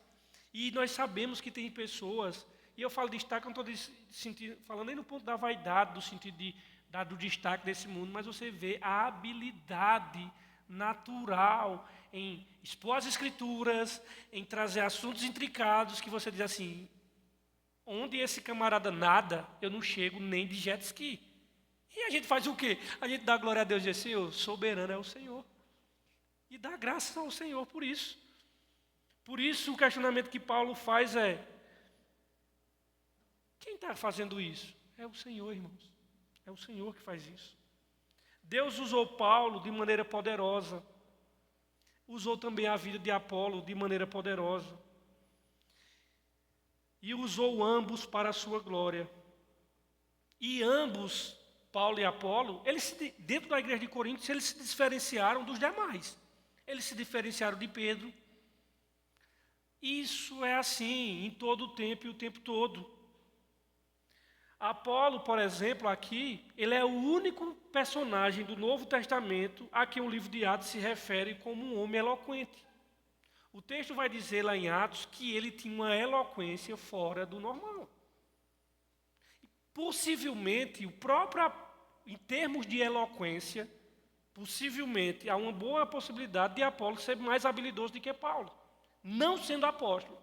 E nós sabemos que tem pessoas, e eu falo destaque, eu não estou falando nem no ponto da vaidade, do sentido do destaque desse mundo, mas você vê a habilidade natural em expor as escrituras, em trazer assuntos intricados, que você diz assim: onde esse camarada nada, eu não chego nem de jet ski. E a gente faz o quê? A gente dá glória a Deus e diz: Senhor, soberano é o Senhor. E dá graças ao Senhor por isso. Por isso o questionamento que Paulo faz é: quem está fazendo isso? É o Senhor, irmãos. É o Senhor que faz isso. Deus usou Paulo de maneira poderosa. Usou também a vida de Apolo de maneira poderosa. E usou ambos para a sua glória. E ambos, Paulo e Apolo, dentro da igreja de Corinto, eles se diferenciaram dos demais. Eles se diferenciaram de Pedro. Isso é assim em todo o tempo e o tempo todo. Apolo, por exemplo, aqui, ele é o único personagem do Novo Testamento a quem o livro de Atos se refere como um homem eloquente. O texto vai dizer lá em Atos que ele tinha uma eloquência fora do normal. Possivelmente, em termos de eloquência, possivelmente há uma boa possibilidade de Apolo ser mais habilidoso do que Paulo, não sendo apóstolo.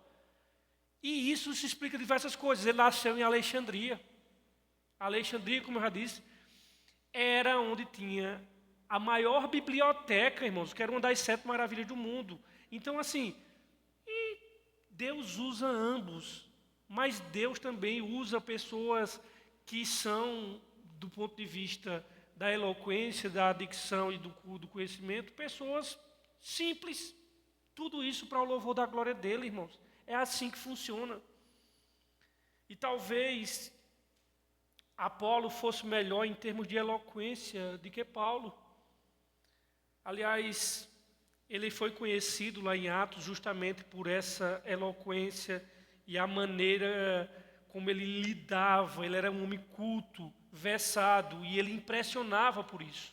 E isso se explica de diversas coisas. Ele nasceu em Alexandria. Alexandria, como eu já disse, era onde tinha a maior biblioteca, irmãos, que era uma das 7 maravilhas do mundo. Então, assim, Deus usa ambos, mas Deus também usa pessoas que são, do ponto de vista da eloquência, da dicção e do conhecimento, pessoas simples. Tudo isso para o louvor da glória dele, irmãos. É assim que funciona. E talvez Apolo fosse melhor em termos de eloquência do que Paulo. Aliás, ele foi conhecido lá em Atos justamente por essa eloquência e a maneira como ele lidava. Ele era um homem culto, versado, e ele impressionava por isso.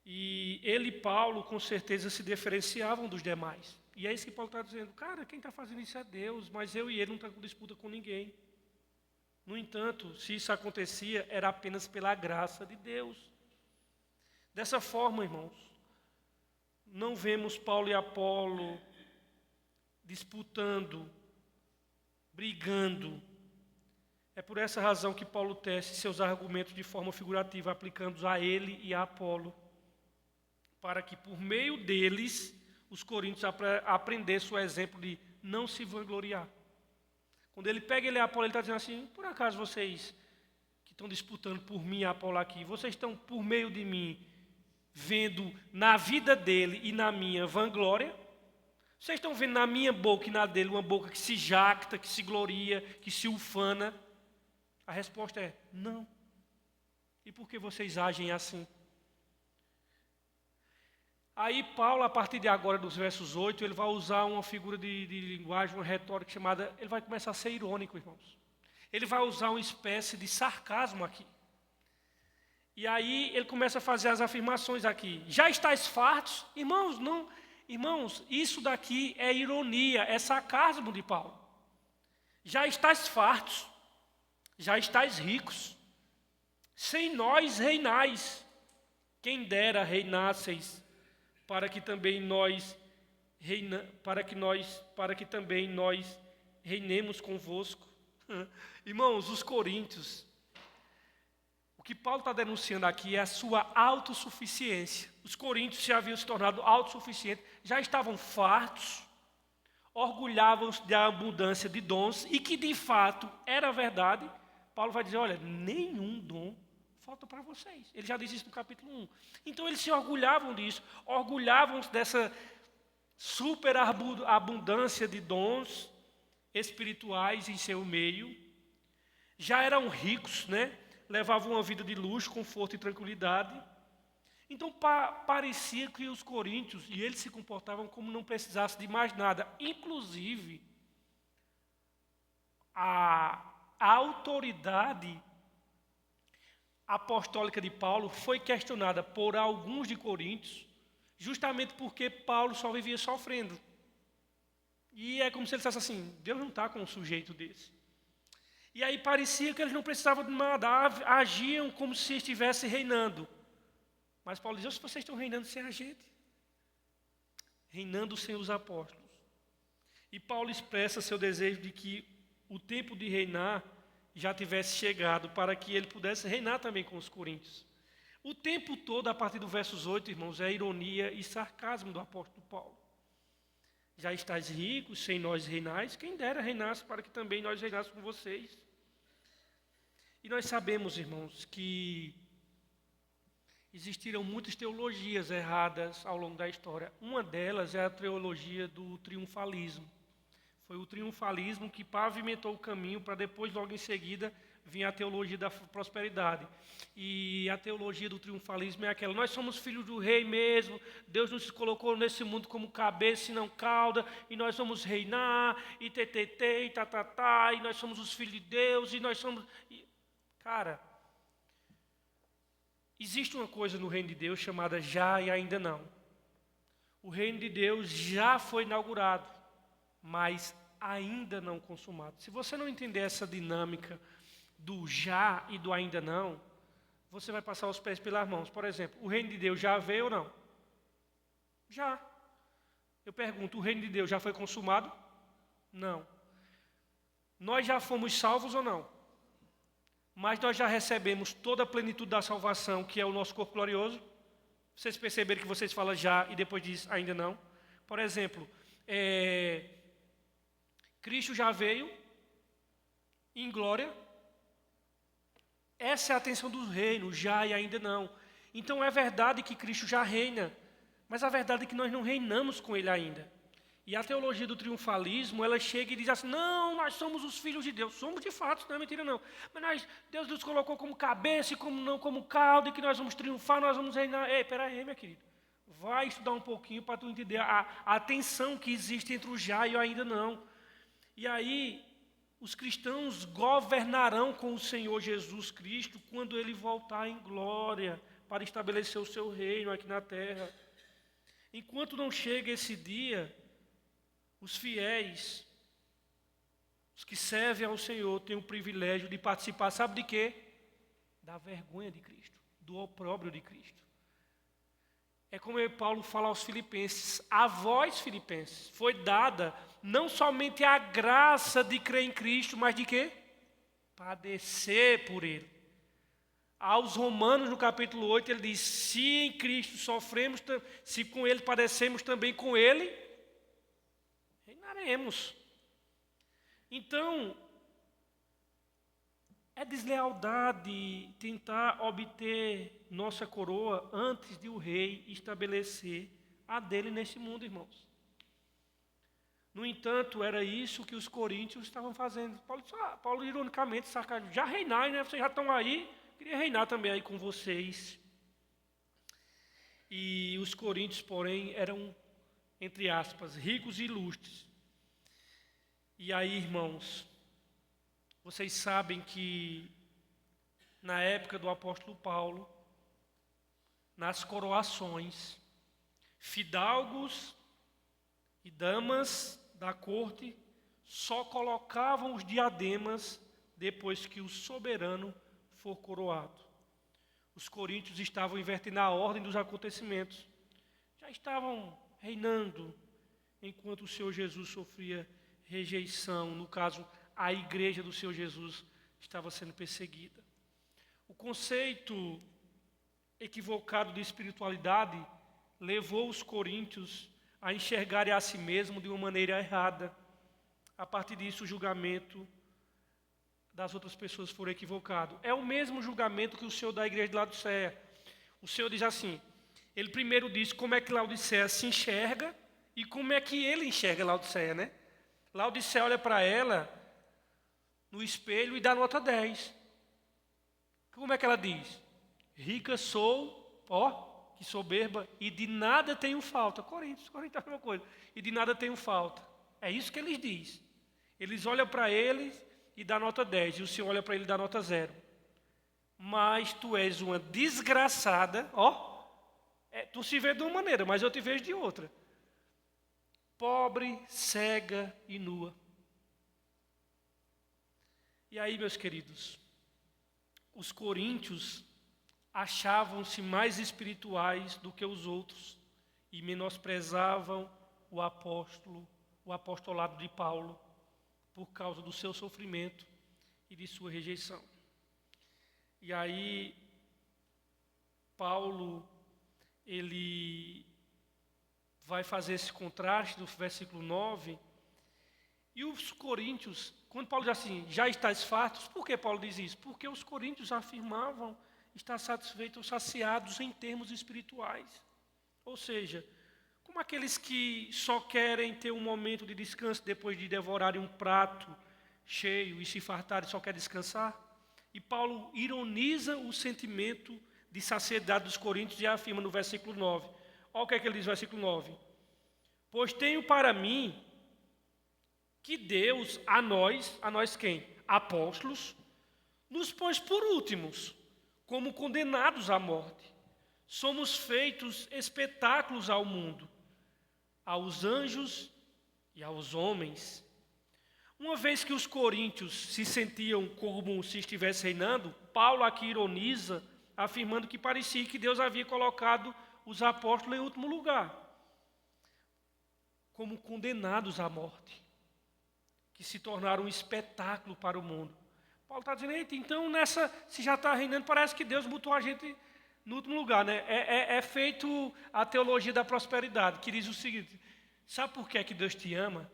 E ele e Paulo, com certeza, se diferenciavam dos demais. E é isso que Paulo está dizendo. Cara, quem está fazendo isso é Deus, mas eu e ele não estamos com disputa com ninguém. No entanto, se isso acontecia, era apenas pela graça de Deus. Dessa forma, irmãos, não vemos Paulo e Apolo disputando, brigando. É por essa razão que Paulo tece seus argumentos de forma figurativa, aplicando-os a ele e a Apolo, para que por meio deles os coríntios aprendessem o exemplo de não se vangloriar. Quando ele pega ele e Apolo, ele está dizendo assim: por acaso vocês que estão disputando por mim e Apolo aqui, vocês estão por meio de mim vendo na vida dele e na minha vanglória? Vocês estão vendo na minha boca e na dele uma boca que se jacta, que se gloria, que se ufana? A resposta é não. E por que vocês agem assim? Aí Paulo, a partir de agora, dos versos 8, ele vai usar uma figura de linguagem, uma retórica chamada... Ele vai começar a ser irônico, irmãos. Ele vai usar uma espécie de sarcasmo aqui. E aí ele começa a fazer as afirmações aqui. Já estáis fartos? Irmãos, não... Irmãos, isso daqui é ironia, é sarcasmo de Paulo. Já estáis fartos, já estáis ricos. Sem nós reinais. Quem dera reinasseis, para que também nós reinemos convosco. Irmãos, os coríntios, o que Paulo está denunciando aqui é a sua autossuficiência. Os coríntios já haviam se tornado autossuficientes, já estavam fartos, orgulhavam-se da abundância de dons, e que de fato era verdade. Paulo vai dizer: olha, nenhum dom falta para vocês. Ele já disse isso no capítulo 1. Então eles se orgulhavam disso, orgulhavam-se dessa superabundância de dons espirituais em seu meio. Já eram ricos, né? Levavam uma vida de luxo, conforto e tranquilidade. Então parecia que os coríntios, e eles se comportavam como não precisassem de mais nada. Inclusive, a autoridade apostólica de Paulo foi questionada por alguns de Coríntios, justamente porque Paulo só vivia sofrendo. E é como se ele dissesse assim: Deus não está com um sujeito desse. E aí parecia que eles não precisavam de nada, agiam como se estivessem reinando. Mas Paulo diz: se vocês estão reinando sem a gente, reinando sem os apóstolos. E Paulo expressa seu desejo de que o tempo de reinar já tivesse chegado, para que ele pudesse reinar também com os coríntios. O tempo todo, a partir do versos 8, irmãos, é ironia e sarcasmo do apóstolo Paulo. Já estáis ricos, sem nós reinais, quem dera reinasse para que também nós reinássemos com vocês. E nós sabemos, irmãos, que existiram muitas teologias erradas ao longo da história. Uma delas é a teologia do triunfalismo. Foi o triunfalismo que pavimentou o caminho para depois, logo em seguida, vir a teologia da prosperidade. E a teologia do triunfalismo é aquela: nós somos filhos do rei mesmo, Deus nos colocou nesse mundo como cabeça e não cauda, e nós vamos reinar, e e e nós somos os filhos de Deus, e nós somos... Cara, existe uma coisa no reino de Deus chamada já e ainda não. O reino de Deus já foi inaugurado, mas ainda não consumado. Se você não entender essa dinâmica do já e do ainda não, você vai passar os pés pelas mãos. Por exemplo, o reino de Deus já veio ou não? Já. Eu pergunto: o reino de Deus já foi consumado? Não. Nós já fomos salvos ou não? Mas nós já recebemos toda a plenitude da salvação, que é o nosso corpo glorioso? Vocês perceberam que vocês falam já e depois diz ainda não? Por exemplo, Cristo já veio em glória. Essa é a atenção do reino, já e ainda não. Então é verdade que Cristo já reina, mas a verdade é que nós não reinamos com Ele ainda. E a teologia do triunfalismo, ela chega e diz assim: não, nós somos os filhos de Deus. Somos de fato, não é mentira não. Mas Deus nos colocou como cabeça e não como cauda, e que nós vamos triunfar, nós vamos reinar. Ei, peraí, minha querida. Vai estudar um pouquinho para tu entender a tensão que existe entre o já e o ainda não. E aí, os cristãos governarão com o Senhor Jesus Cristo quando Ele voltar em glória para estabelecer o seu reino aqui na terra. Enquanto não chega esse dia, os fiéis, os que servem ao Senhor, têm o privilégio de participar, sabe de quê? Da vergonha de Cristo, do opróbrio de Cristo. É como Paulo fala aos filipenses: a vós, filipenses, foi dada não somente a graça de crer em Cristo, mas de quê? Padecer por Ele. Aos Romanos, no capítulo 8, ele diz: se em Cristo sofremos, se com Ele padecemos, também com Ele reinaremos. Então, é deslealdade tentar obter nossa coroa antes de o rei estabelecer a dele nesse mundo, irmãos. No entanto, era isso que os coríntios estavam fazendo. Paulo ironicamente, já reinar, né? Vocês já estão aí, queria reinar também aí com vocês. E os coríntios, porém, eram, entre aspas, ricos e ilustres. E aí, irmãos, vocês sabem que na época do apóstolo Paulo, nas coroações, fidalgos e damas da corte só colocavam os diademas depois que o soberano for coroado. Os coríntios estavam invertendo a ordem dos acontecimentos. Já estavam reinando enquanto o Senhor Jesus sofria rejeição. No caso, a igreja do Senhor Jesus estava sendo perseguida. O conceito equivocado de espiritualidade levou os coríntios a enxergarem a si mesmos de uma maneira errada. A partir disso, o julgamento das outras pessoas foi equivocado. É o mesmo julgamento que o Senhor da igreja de Laodiceia. O Senhor diz assim, ele primeiro diz como é que Laodiceia se enxerga e como é que ele enxerga Laodiceia, né? Laodiceia olha para ela no espelho e dá nota 10. Como é que ela diz? Rica sou, que soberba, e de nada tenho falta. Coríntios é a mesma coisa. E de nada tenho falta. É isso que eles dizem. Eles olham para eles e dá nota 10. E o Senhor olha para ele e dá nota 0. Mas tu és uma desgraçada, tu se vê de uma maneira, mas eu te vejo de outra. Pobre, cega e nua. E aí, meus queridos, os coríntios achavam-se mais espirituais do que os outros e menosprezavam o apostolado de Paulo por causa do seu sofrimento e de sua rejeição. E aí, Paulo, ele vai fazer esse contraste do versículo 9. E os coríntios, quando Paulo diz assim, já estáis fartos, por que Paulo diz isso? Porque os coríntios afirmavam estar satisfeitos ou saciados em termos espirituais. Ou seja, como aqueles que só querem ter um momento de descanso depois de devorarem um prato cheio e se fartarem, só quer descansar. E Paulo ironiza o sentimento de saciedade dos coríntios e afirma no versículo 9. Olha o que é que ele diz no versículo 9. Pois tenho para mim que Deus, a nós quem? Apóstolos, nos pôs por últimos, como condenados à morte. Somos feitos espetáculos ao mundo, aos anjos e aos homens. Uma vez que os coríntios se sentiam como se estivesse reinando, Paulo aqui ironiza, afirmando que parecia que Deus havia colocado os apóstolos em último lugar, como condenados à morte, que se tornaram um espetáculo para o mundo. Paulo está dizendo, então se já está reinando, parece que Deus botou a gente no último lugar, né? É feito a teologia da prosperidade, que diz o seguinte, sabe por que é que Deus te ama?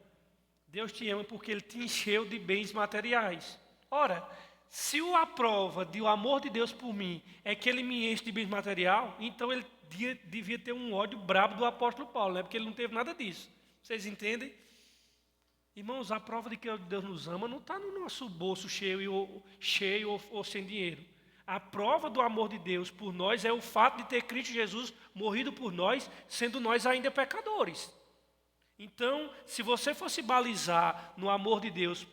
Deus te ama porque Ele te encheu de bens materiais. Ora, se a prova do amor de Deus por mim é que Ele me enche de bens material, então Ele devia ter um ódio brabo do apóstolo Paulo, né? Porque ele não teve nada disso. Vocês entendem? Irmãos, a prova de que Deus nos ama não está no nosso bolso cheio ou sem dinheiro. A prova do amor de Deus por nós é o fato de ter Cristo Jesus morrido por nós, sendo nós ainda pecadores. Então, se você fosse balizar no amor de Deus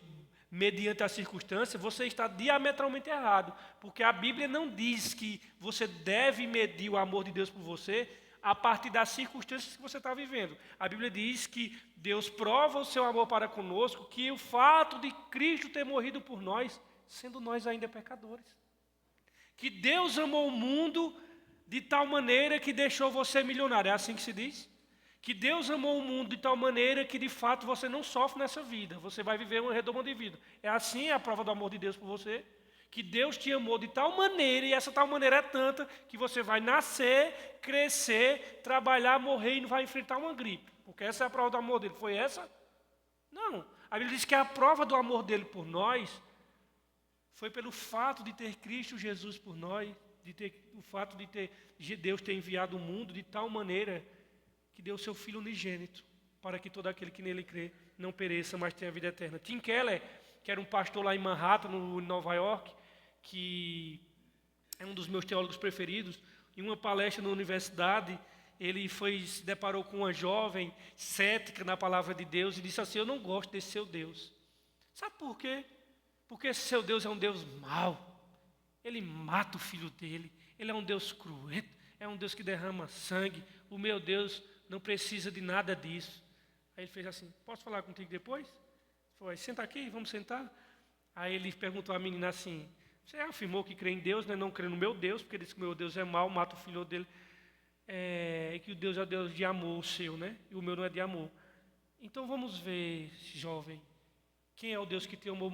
mediante a circunstância, você está diametralmente errado. Porque a Bíblia não diz que você deve medir o amor de Deus por você a partir das circunstâncias que você está vivendo. A Bíblia diz que Deus prova o seu amor para conosco, que o fato de Cristo ter morrido por nós, sendo nós ainda pecadores. Que Deus amou o mundo de tal maneira que deixou você milionário. É assim que se diz? Que Deus amou o mundo de tal maneira que de fato você não sofre nessa vida. Você vai viver uma redoma de vida. É assim a prova do amor de Deus por você? Que Deus te amou de tal maneira, e essa tal maneira é tanta, que você vai nascer, crescer, trabalhar, morrer e não vai enfrentar uma gripe. Porque essa é a prova do amor dele. Foi essa? Não. A Bíblia diz que a prova do amor dele por nós foi pelo fato de ter Cristo Jesus por nós, o fato de Deus ter enviado o mundo de tal maneira que deu seu Filho unigênito, para que todo aquele que nele crê não pereça, mas tenha vida eterna. Tim Keller, que era um pastor lá em Manhattan, no Nova York, que é um dos meus teólogos preferidos, em uma palestra na universidade, ele se deparou com uma jovem cética na palavra de Deus e disse assim: eu não gosto desse seu Deus. Sabe por quê? Porque esse seu Deus é um Deus mau. Ele mata o filho dele. Ele é um Deus cruento. É um Deus que derrama sangue. O meu Deus não precisa de nada disso. Aí ele fez assim: posso falar contigo depois? Foi, senta aqui, vamos sentar. Aí ele perguntou à menina assim: você afirmou que crê em Deus, né? Não crê no meu Deus, porque disse que o meu Deus é mau, mata o filho dele. E que o Deus é o Deus de amor, o seu, né? E o meu não é de amor. Então vamos ver, jovem, quem é o Deus que te amou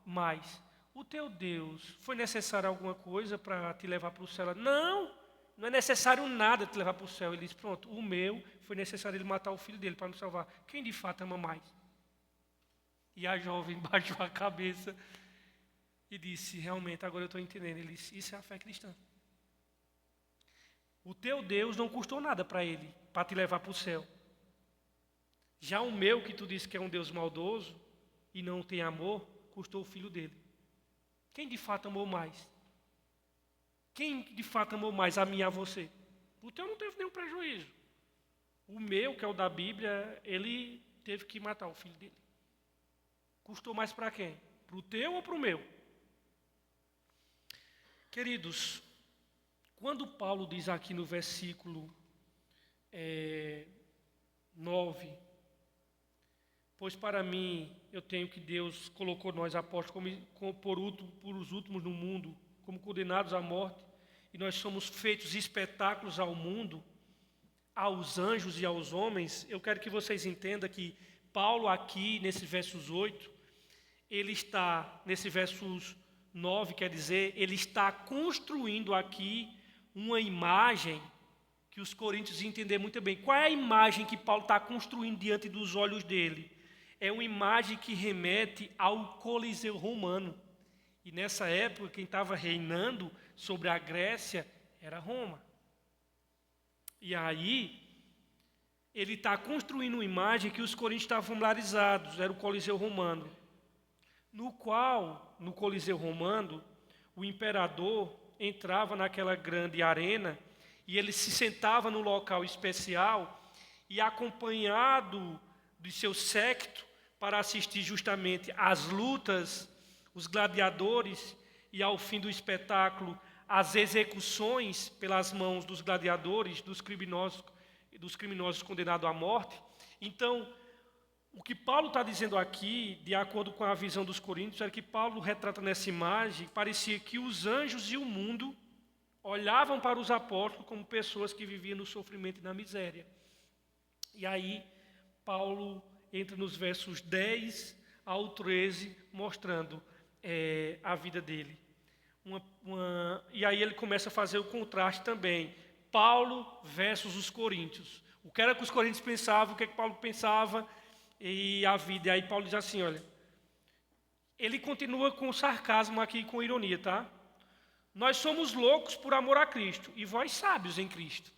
mais? O teu Deus, foi necessário alguma coisa para te levar para o céu? Não, não é necessário nada te levar para o céu. Ele disse: pronto, o meu foi necessário ele matar o filho dele para me salvar. Quem de fato ama mais? E a jovem baixou a cabeça e disse: realmente, agora eu estou entendendo. Ele disse: isso é a fé cristã. O teu Deus não custou nada para ele, para te levar para o céu. Já o meu, que tu disse que é um Deus maldoso e não tem amor, custou o filho dele. Quem de fato amou mais? Quem de fato amou mais, a mim e a você? O teu não teve nenhum prejuízo. O meu, que é o da Bíblia, ele teve que matar o filho dele. Custou mais para quem? Para o teu ou para o meu? Queridos, quando Paulo diz aqui no versículo 9, pois para mim eu tenho que Deus colocou nós apóstolos por os últimos no mundo, como condenados à morte, e nós somos feitos espetáculos ao mundo, aos anjos e aos homens. Eu quero que vocês entendam que Paulo aqui, nesses versos 8, ele está, nesses versos 9, quer dizer, ele está construindo aqui uma imagem que os coríntios entenderam muito bem. Qual é a imagem que Paulo está construindo diante dos olhos dele? É uma imagem que remete ao Coliseu romano. E nessa época, quem estava reinando sobre a Grécia era Roma. E aí, ele está construindo uma imagem que os coríntios estavam familiarizados, era o Coliseu romano. No qual, no Coliseu romano, o imperador entrava naquela grande arena e ele se sentava no local especial e, acompanhado de seu séquito, para assistir justamente às lutas, os gladiadores, e ao fim do espetáculo, as execuções pelas mãos dos gladiadores, dos criminosos condenados à morte. Então, o que Paulo está dizendo aqui, de acordo com a visão dos coríntios, era que Paulo retrata nessa imagem, parecia que os anjos e o mundo olhavam para os apóstolos como pessoas que viviam no sofrimento e na miséria. E aí, Paulo entra nos versos 10 ao 13, mostrando a vida dele. E aí ele começa a fazer o contraste também. Paulo versus os coríntios. O que era que os coríntios pensavam, o que é que Paulo pensava, e a vida. E aí Paulo diz assim, olha, ele continua com sarcasmo aqui, com ironia, tá? Nós somos loucos por amor a Cristo, e vós sábios em Cristo.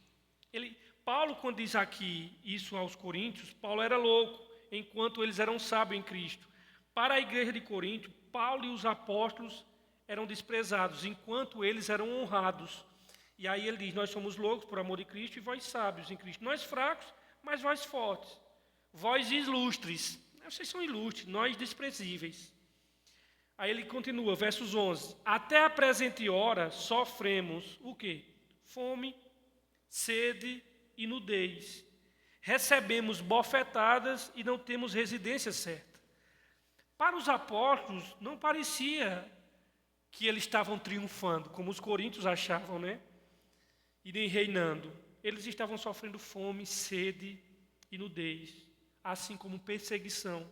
Paulo, quando diz aqui isso aos coríntios, Paulo era louco, enquanto eles eram sábios em Cristo. Para a igreja de Corinto, Paulo e os apóstolos eram desprezados, enquanto eles eram honrados. E aí ele diz, nós somos loucos por amor de Cristo e vós sábios em Cristo. Nós fracos, mas vós fortes. Vós ilustres, vocês são ilustres, nós desprezíveis. Aí ele continua, versos 11. Até a presente hora sofremos o quê? Fome, sede e nudez. Recebemos bofetadas e não temos residência certa. Para os apóstolos, não parecia que eles estavam triunfando, como os coríntios achavam, né? E nem reinando. Eles estavam sofrendo fome, sede e nudez, assim como perseguição.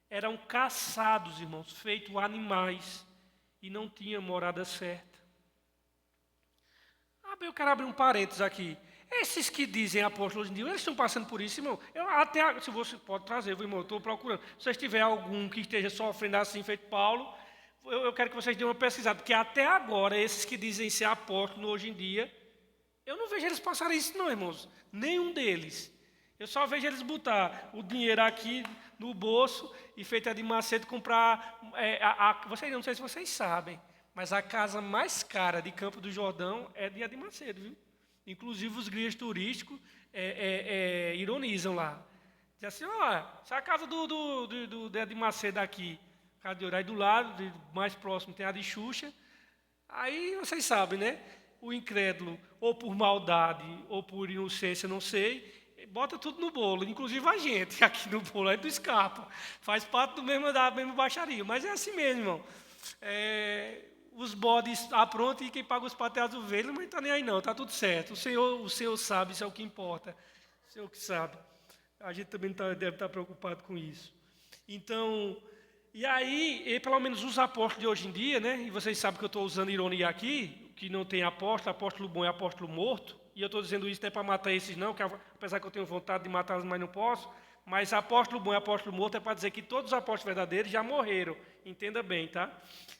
Eram caçados, irmãos, feitos animais, e não tinham morada certa. Eu quero abrir um parênteses aqui. Esses que dizem apóstolos hoje em dia, eles estão passando por isso, irmão. Se você pode trazer, irmão, eu estou procurando. Se vocês tiver algum que esteja sofrendo assim, feito Paulo, eu quero que vocês dêem uma pesquisada, porque até agora, esses que dizem ser apóstolos hoje em dia, eu não vejo eles passarem isso não, irmãos. Nenhum deles. Eu só vejo eles botar o dinheiro aqui no bolso e feito de Macedo comprar... vocês, não sei se vocês sabem, mas a casa mais cara de Campo do Jordão é de Macedo, viu? Inclusive os guias turísticos ironizam lá. Dizem assim, se a casa do de Macedo aqui, casa de Ouro, aí do lado, mais próximo, tem a de Xuxa, aí vocês sabem, né? O incrédulo, ou por maldade, ou por inocência, não sei, bota tudo no bolo, inclusive a gente aqui no bolo, aí não escapa. Faz parte da mesma baixaria, mas é assim mesmo, irmão. Os bodes aprontam e quem paga os pateados do ovelha, mas não está nem aí não, está tudo certo. O Senhor sabe, isso é o que importa. O Senhor que sabe. A gente também deve estar preocupado com isso. Então, e aí, pelo menos os apóstolos de hoje em dia, né? E vocês sabem que eu estou usando ironia aqui, que não tem apóstolo bom é apóstolo morto. E eu estou dizendo isso não é para matar esses não, que apesar que eu tenho vontade de matá-los, mas não posso. Mas apóstolo bom e apóstolo morto é para dizer que todos os apóstolos verdadeiros já morreram. Entenda bem, tá?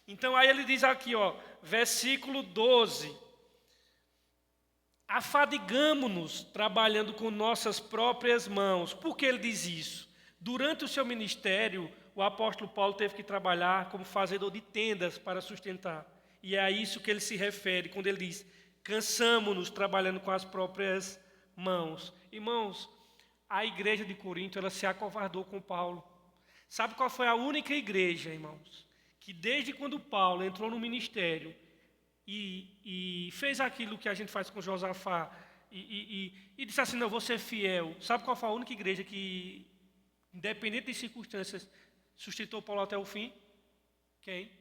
Então aí ele diz aqui, versículo 12. Afadigamo-nos trabalhando com nossas próprias mãos. Por que ele diz isso? Durante o seu ministério, o apóstolo Paulo teve que trabalhar como fazedor de tendas para sustentar. E é a isso que ele se refere quando ele diz, cansamo-nos trabalhando com as próprias mãos. Irmãos, a igreja de Corinto, ela se acovardou com Paulo. Sabe qual foi a única igreja, irmãos, que desde quando Paulo entrou no ministério e fez aquilo que a gente faz com Josafá e disse assim, não, vou ser fiel. Sabe qual foi a única igreja que, independente das circunstâncias, sustentou Paulo até o fim? Quem?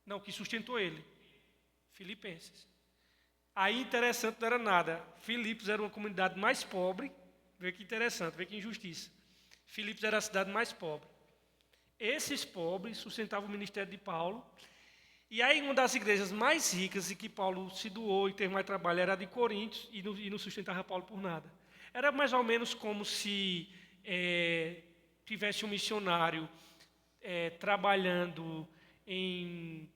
Não, que sustentou ele. Filipenses. Aí interessante não era nada. Filipos era uma comunidade mais pobre. Vê que interessante, vê que injustiça. Filipos era a cidade mais pobre. Esses pobres sustentavam o ministério de Paulo. E aí uma das igrejas mais ricas e que Paulo se doou e teve mais trabalho era a de Coríntios e não sustentava Paulo por nada. Era mais ou menos como se tivesse um missionário trabalhando em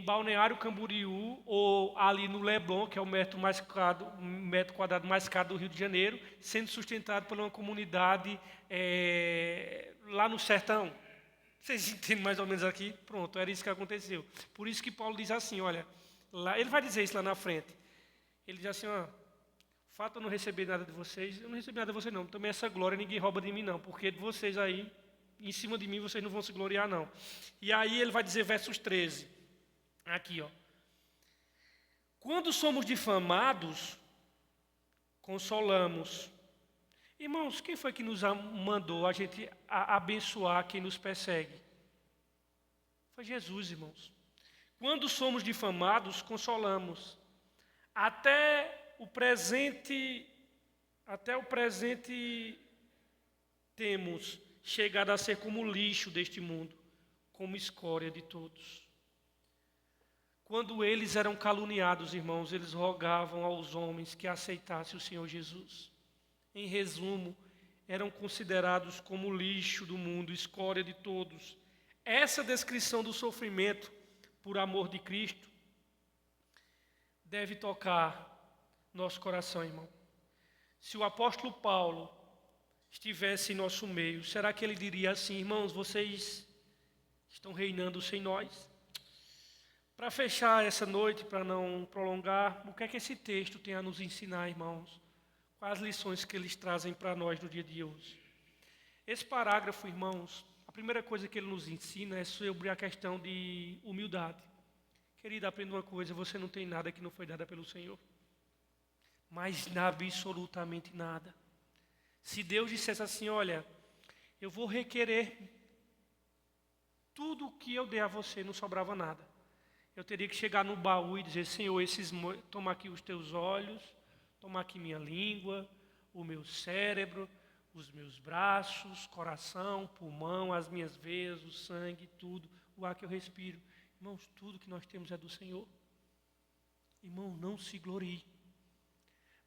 Balneário Camboriú ou ali no Leblon, que é o metro quadrado mais caro do Rio de Janeiro, sendo sustentado por uma comunidade lá no sertão. Vocês entendem mais ou menos aqui? Pronto, era isso que aconteceu. Por isso que Paulo diz assim, olha, lá, ele vai dizer isso lá na frente. Ele diz assim, o fato de eu não receber nada de vocês, eu não recebi nada de vocês não, também essa glória ninguém rouba de mim não, porque de vocês aí, em cima de mim, vocês não vão se gloriar não. E aí ele vai dizer versos 13, aqui quando somos difamados, consolamos. Irmãos, quem foi que nos mandou a gente abençoar quem nos persegue? Foi Jesus, irmãos. Quando somos difamados, consolamos. Até o presente temos chegado a ser como lixo deste mundo, como escória de todos. Quando eles eram caluniados, irmãos, eles rogavam aos homens que aceitassem o Senhor Jesus. Em resumo, eram considerados como lixo do mundo, escória de todos. Essa descrição do sofrimento por amor de Cristo deve tocar nosso coração, irmão. Se o apóstolo Paulo estivesse em nosso meio, será que ele diria assim, irmãos, vocês estão reinando sem nós? Para fechar essa noite, para não prolongar, o que é que esse texto tem a nos ensinar, irmãos? Quais as lições que eles trazem para nós no dia de hoje? Esse parágrafo, irmãos, a primeira coisa que ele nos ensina é sobre a questão de humildade. Querido, aprenda uma coisa, você não tem nada que não foi dado pelo Senhor. Mas absolutamente nada. Se Deus dissesse assim, olha, eu vou requerer tudo o que eu dei a você, não sobrava nada. Eu teria que chegar no baú e dizer, Senhor, toma aqui os teus olhos, toma aqui minha língua, o meu cérebro, os meus braços, coração, pulmão, as minhas veias, o sangue, tudo, o ar que eu respiro. Irmãos, tudo que nós temos é do Senhor. Irmão, não se glorie.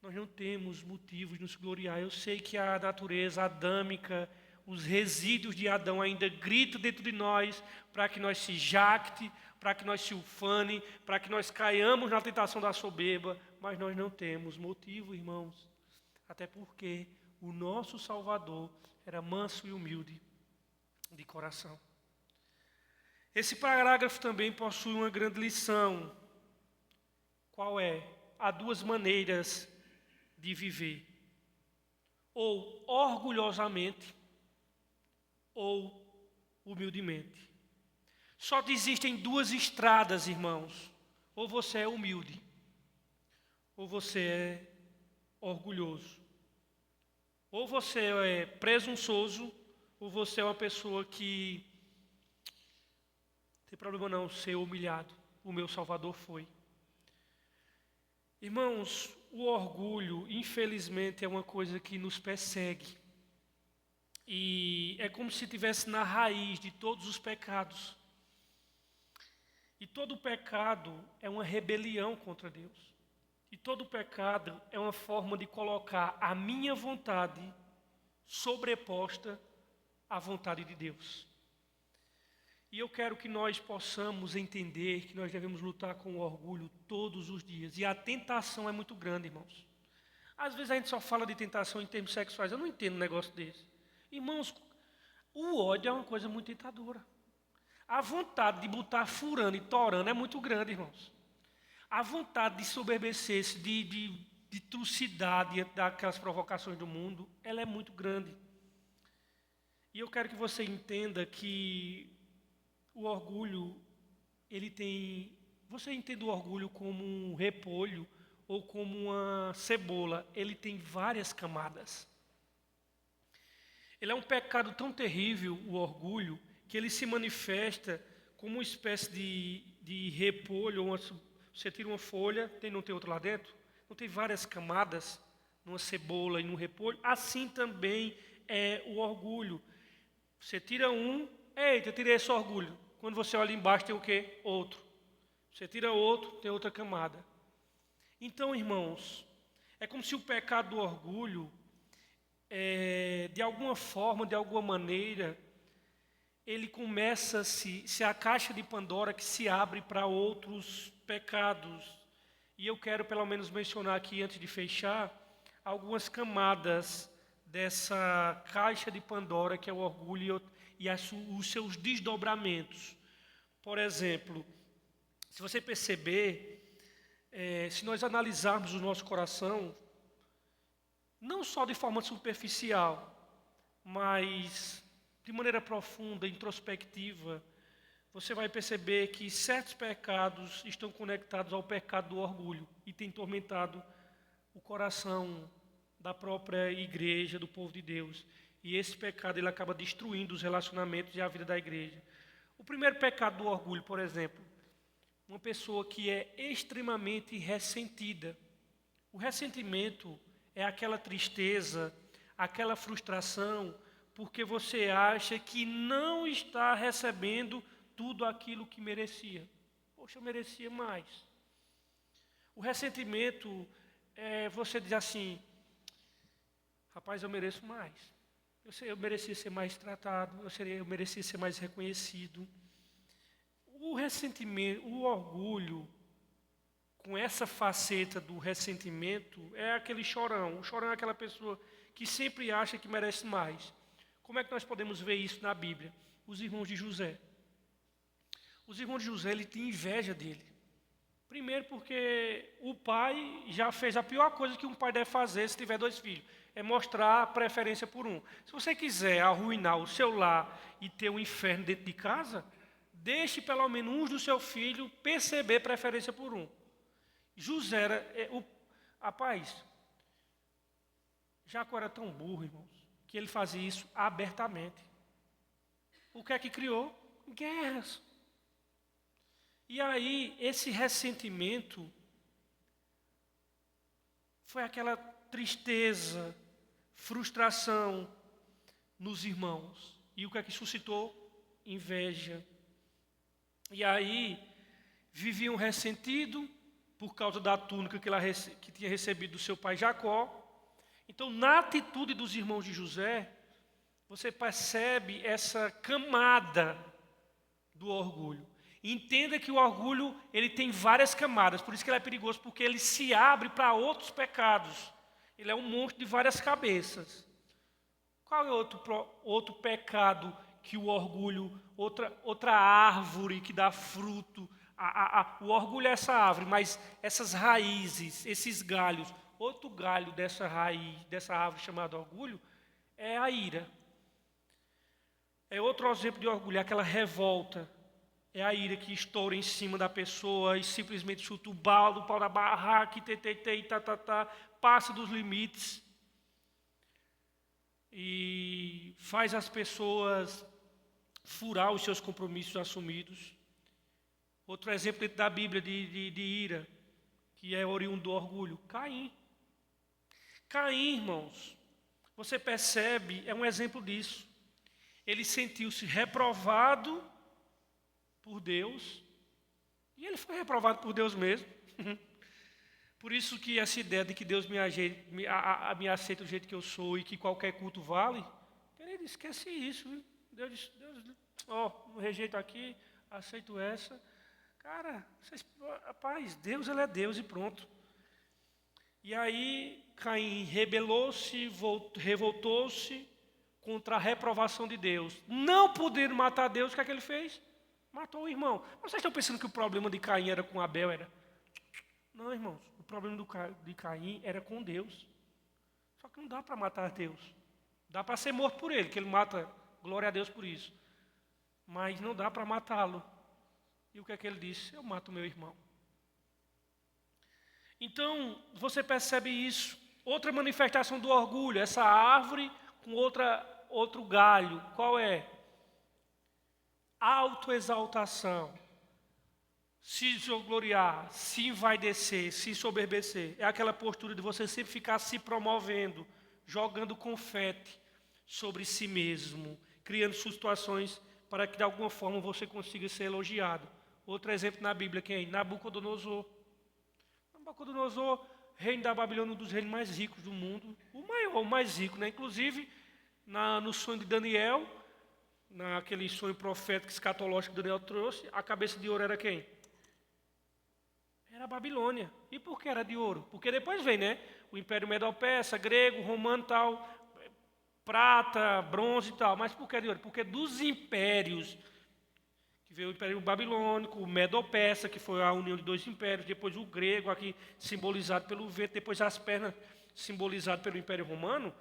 Nós não temos motivos de nos gloriar. Eu sei que a natureza adâmica, os resíduos de Adão ainda gritam dentro de nós para que nós se jacte, para que nós se ufane, para que nós caiamos na tentação da soberba, mas nós não temos motivo, irmãos. Até porque o nosso Salvador era manso e humilde de coração. Esse parágrafo também possui uma grande lição. Qual é? Há duas maneiras de viver. Ou orgulhosamente, ou humildemente. Só existem duas estradas, irmãos. Ou você é humilde, ou você é orgulhoso. Ou você é presunçoso, ou você é uma pessoa que não tem problema não ser humilhado. O meu Salvador foi. Irmãos, o orgulho, infelizmente, é uma coisa que nos persegue. E é como se estivesse na raiz de todos os pecados. E todo pecado é uma rebelião contra Deus. E todo pecado é uma forma de colocar a minha vontade sobreposta à vontade de Deus. E eu quero que nós possamos entender que nós devemos lutar com o orgulho todos os dias. E a tentação é muito grande, irmãos. Às vezes a gente só fala de tentação em termos sexuais. Eu não entendo um negócio desse. Irmãos, o ódio é uma coisa muito tentadora. A vontade de botar furando e torando é muito grande, irmãos. A vontade de soberbecer-se, de trucidar diante daquelas provocações do mundo, ela é muito grande. E eu quero que você entenda que o orgulho, você entende o orgulho como um repolho ou como uma cebola, ele tem várias camadas. Ele é um pecado tão terrível, o orgulho, que ele se manifesta como uma espécie de repolho. Você tira uma folha, não tem outro lá dentro? Não tem várias camadas numa cebola e num repolho? Assim também é o orgulho. Você tira um, eita, tirei esse orgulho. Quando você olha embaixo tem o quê? Outro. Você tira outro, tem outra camada. Então, irmãos, é como se o pecado do orgulho, de alguma forma, de alguma maneira, ele começa se a caixa de Pandora que se abre para outros pecados. E eu quero pelo menos mencionar aqui, antes de fechar, algumas camadas dessa caixa de Pandora que é o orgulho e os seus desdobramentos. Por exemplo, se você perceber, se nós analisarmos o nosso coração, não só de forma superficial, mas de maneira profunda, introspectiva, você vai perceber que certos pecados estão conectados ao pecado do orgulho e tem tormentado o coração da própria igreja, do povo de Deus. E esse pecado ele acaba destruindo os relacionamentos e a vida da igreja. O primeiro pecado do orgulho, por exemplo, uma pessoa que é extremamente ressentida. O ressentimento é aquela tristeza, aquela frustração, porque você acha que não está recebendo tudo aquilo que merecia. Poxa, eu merecia mais. O ressentimento é você dizer assim, rapaz, eu mereço mais. Eu merecia ser mais tratado, eu merecia ser mais reconhecido. O ressentimento, o orgulho, com essa faceta do ressentimento, é aquele chorão. O chorão é aquela pessoa que sempre acha que merece mais. Como é que nós podemos ver isso na Bíblia? Os irmãos de José. Os irmãos de José, ele tinha inveja dele. Primeiro porque o pai já fez a pior coisa que um pai deve fazer se tiver 2 filhos. é mostrar preferência por um. Se você quiser arruinar o seu lar e ter um inferno dentro de casa, deixe pelo menos um do seu filho perceber preferência por um. José era rapaz, Jacó era tão burro, irmãos, que ele fazia isso abertamente. O que é que criou? Guerras. E aí, esse ressentimento foi aquela tristeza, frustração nos irmãos. E o que é que suscitou? Inveja. E aí, viviam ressentido por causa da túnica que tinha recebido do seu pai Jacó. Então, na atitude dos irmãos de José, você percebe essa camada do orgulho. Entenda que o orgulho ele tem várias camadas, por isso que ele é perigoso, porque ele se abre para outros pecados. Ele é um monstro de várias cabeças. Qual é outro pecado que o orgulho, outra árvore que dá fruto? O orgulho é essa árvore, mas essas raízes, esses galhos, outro galho dessa raiz, dessa árvore chamada orgulho, é a ira. É outro exemplo de orgulho, é aquela revolta. É a ira que estoura em cima da pessoa e simplesmente chuta o pau da barraca, passa dos limites e faz as pessoas furar os seus compromissos assumidos. Outro exemplo dentro da Bíblia de ira, que é oriundo do orgulho, Caim. Caim, irmãos, você percebe, é um exemplo disso. Ele sentiu-se reprovado por Deus, e ele foi reprovado por Deus mesmo. Por isso que essa ideia de que Deus me aceita do jeito que eu sou e que qualquer culto vale, querido, esquece isso. Viu? Deus disse, não rejeito aqui, aceito essa. Cara, rapaz, Deus ele é Deus e pronto. E aí Caim rebelou-se, revoltou-se contra a reprovação de Deus. Não podendo matar Deus, o que é que ele fez? Matou o irmão. Vocês estão pensando que o problema de Caim era com Abel? Não, irmãos. O problema de Caim era com Deus. Só que não dá para matar Deus. Dá para ser morto por ele, que ele mata, glória a Deus por isso. Mas não dá para matá-lo. E o que é que ele disse? Eu mato meu irmão. Então, você percebe isso. Outra manifestação do orgulho, essa árvore com outro galho. Qual é? Autoexaltação, se gloriar, se envaidecer, se ensoberbecer. É aquela postura de você sempre ficar se promovendo, jogando confete sobre si mesmo, criando situações para que de alguma forma você consiga ser elogiado. Outro exemplo na Bíblia, quem é? Nabucodonosor. Nabucodonosor, reino da Babilônia, um dos reinos mais ricos do mundo, o maior, o mais rico, né? Inclusive, no sonho de Daniel, naquele sonho profético escatológico que Daniel trouxe, a cabeça de ouro era quem? Era a Babilônia. E por que era de ouro? Porque depois vem, né? O Império Medo-Persa, grego, romano e tal, prata, bronze e tal. Mas por que de ouro? Porque dos impérios, que veio o Império Babilônico, o Medo-Persa, que foi a união de dois impérios, depois o grego, aqui simbolizado pelo vento, depois as pernas simbolizadas pelo Império Romano.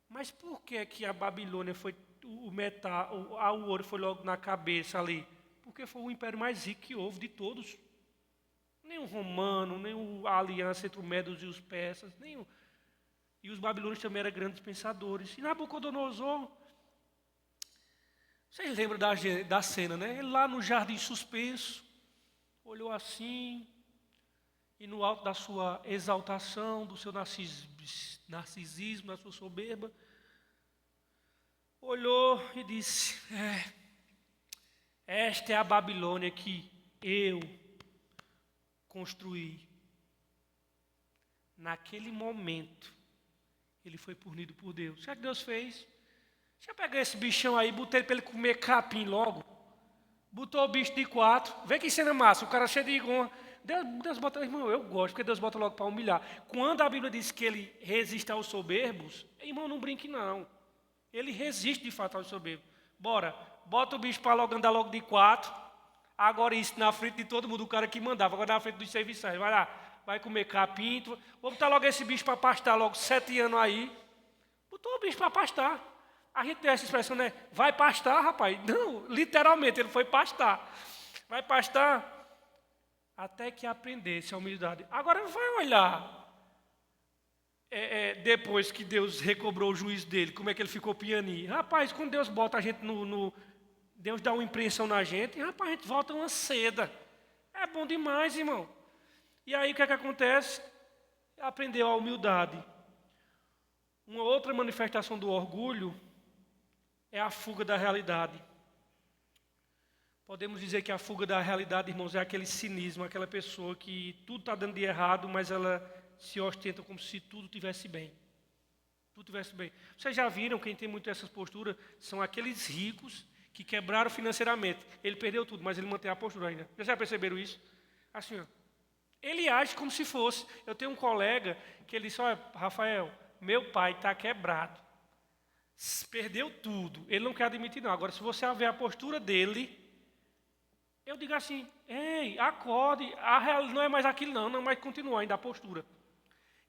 Mas por que a Babilônia foi o metal, o ouro foi logo na cabeça ali? Porque foi o império mais rico que houve de todos. Nem o romano, nem a aliança entre os medos e os persas, e os babilônios também eram grandes pensadores. E Nabucodonosor, vocês lembram da cena, né? Ele lá no jardim suspenso, olhou assim, e no alto da sua exaltação, do seu narcisismo, da sua soberba, olhou e disse, esta é a Babilônia que eu construí. Naquele momento, ele foi punido por Deus. O que é que Deus fez? Deixa eu pegar esse bichão aí, botei para ele comer capim logo. Botou o bicho de 4. Vê que cena massa, o cara cheio de goma. Deus bota, irmão, eu gosto, porque Deus bota logo para humilhar. Quando a Bíblia diz que ele resiste aos soberbos, irmão, não brinque não. Ele resiste de fato aos soberbos. Bora, bota o bicho para logo andar logo de 4. Agora isso na frente de todo mundo, o cara que mandava, agora na frente dos serviçais. Vai lá, vai comer capim. Vou botar logo esse bicho para pastar logo 7 anos aí. Botou o bicho para pastar. A gente tem essa expressão, né? Vai pastar, rapaz. Não, literalmente, ele foi pastar. Vai pastar até que aprendesse a humildade. Agora vai olhar, depois que Deus recobrou o juízo dele, como é que ele ficou pianinho. Rapaz, quando Deus bota a gente Deus dá uma impressão na gente, e rapaz, a gente volta uma seda. É bom demais, irmão. E aí o que é que acontece? Aprendeu a humildade. Uma outra manifestação do orgulho é a fuga da realidade. Podemos dizer que a fuga da realidade, irmãos, é aquele cinismo, aquela pessoa que tudo está dando de errado, mas ela se ostenta como se tudo tivesse bem. Tudo tivesse bem. Vocês já viram, quem tem muito essas posturas, são aqueles ricos que quebraram financeiramente. Ele perdeu tudo, mas ele mantém a postura ainda. Já perceberam isso? Assim, ó. Ele age como se fosse. Eu tenho um colega que ele disse, olha, Rafael, meu pai está quebrado. Perdeu tudo. Ele não quer admitir, não. Agora, se você ver a postura dele, eu digo assim, ei, acorde, não é mais aquilo não, mas continua ainda a postura.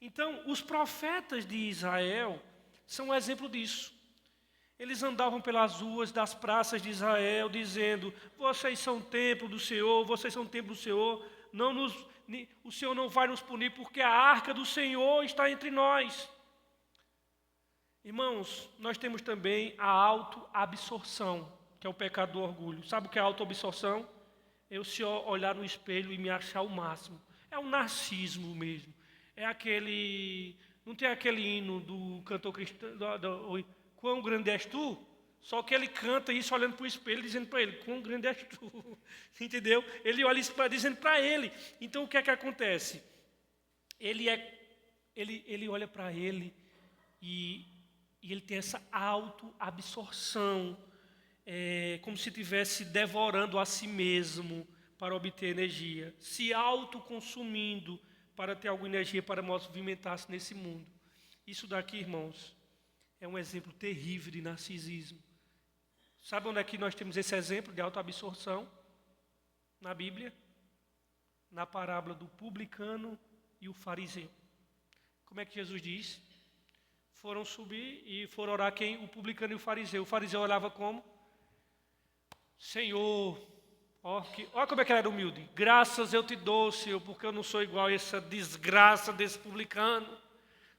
Então, os profetas de Israel são um exemplo disso. Eles andavam pelas ruas das praças de Israel, dizendo, vocês são templo do Senhor, vocês são templo do Senhor, o Senhor não vai nos punir, porque a arca do Senhor está entre nós. Irmãos, nós temos também a autoabsorção, que é o pecado do orgulho. Sabe o que é a autoabsorção? Eu se olhar no espelho e me achar o máximo. É um narcismo mesmo. É aquele... Não tem aquele hino do cantor cristão, quão grande és tu? Só que ele canta isso olhando para o espelho, dizendo para ele, quão grande és tu? Entendeu? Ele olha isso dizendo para ele. Então o que é que acontece? Ele olha para ele e ele tem essa autoabsorção, como se estivesse devorando a si mesmo para obter energia, se autoconsumindo para ter alguma energia para movimentar-se nesse mundo. Isso daqui, irmãos, é um exemplo terrível de narcisismo. Sabe onde é que nós temos esse exemplo de autoabsorção? Na Bíblia, na parábola do publicano e o fariseu. Como é que Jesus diz? Foram subir e foram orar quem? O publicano e o fariseu. O fariseu olhava como? Senhor, olha como é que ele era humilde. Graças eu te dou, Senhor, porque eu não sou igual a essa desgraça desse publicano.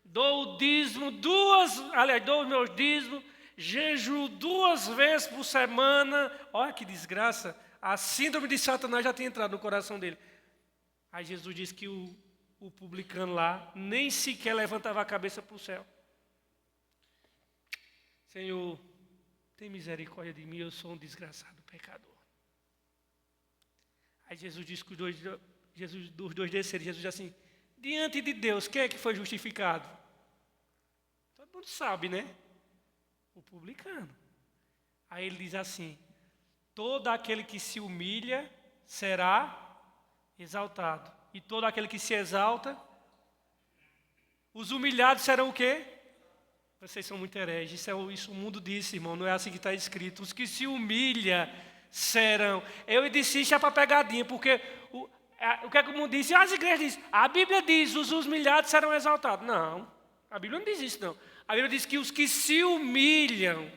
Dou o dízimo dou os meus dízimos, jejuo 2 vezes por semana. Olha que desgraça. A síndrome de Satanás já tinha entrado no coração dele. Aí Jesus disse que o publicano lá nem sequer levantava a cabeça para o céu. Senhor, tem misericórdia de mim, eu sou um desgraçado pecador. Aí Jesus disse que os dois desceram. Jesus disse assim, diante de Deus, quem é que foi justificado? Todo mundo sabe, né? O publicano. Aí ele diz assim, todo aquele que se humilha será exaltado. E todo aquele que se exalta, os humilhados serão o quê? Vocês são muito hereges, isso o mundo disse, irmão, não é assim que está escrito. Os que se humilham serão. Eu disse isso é para pegadinha, porque o que é que o mundo disse? As igrejas dizem, a Bíblia diz, os humilhados serão exaltados. Não, a Bíblia não diz isso não. A Bíblia diz que os que se humilham,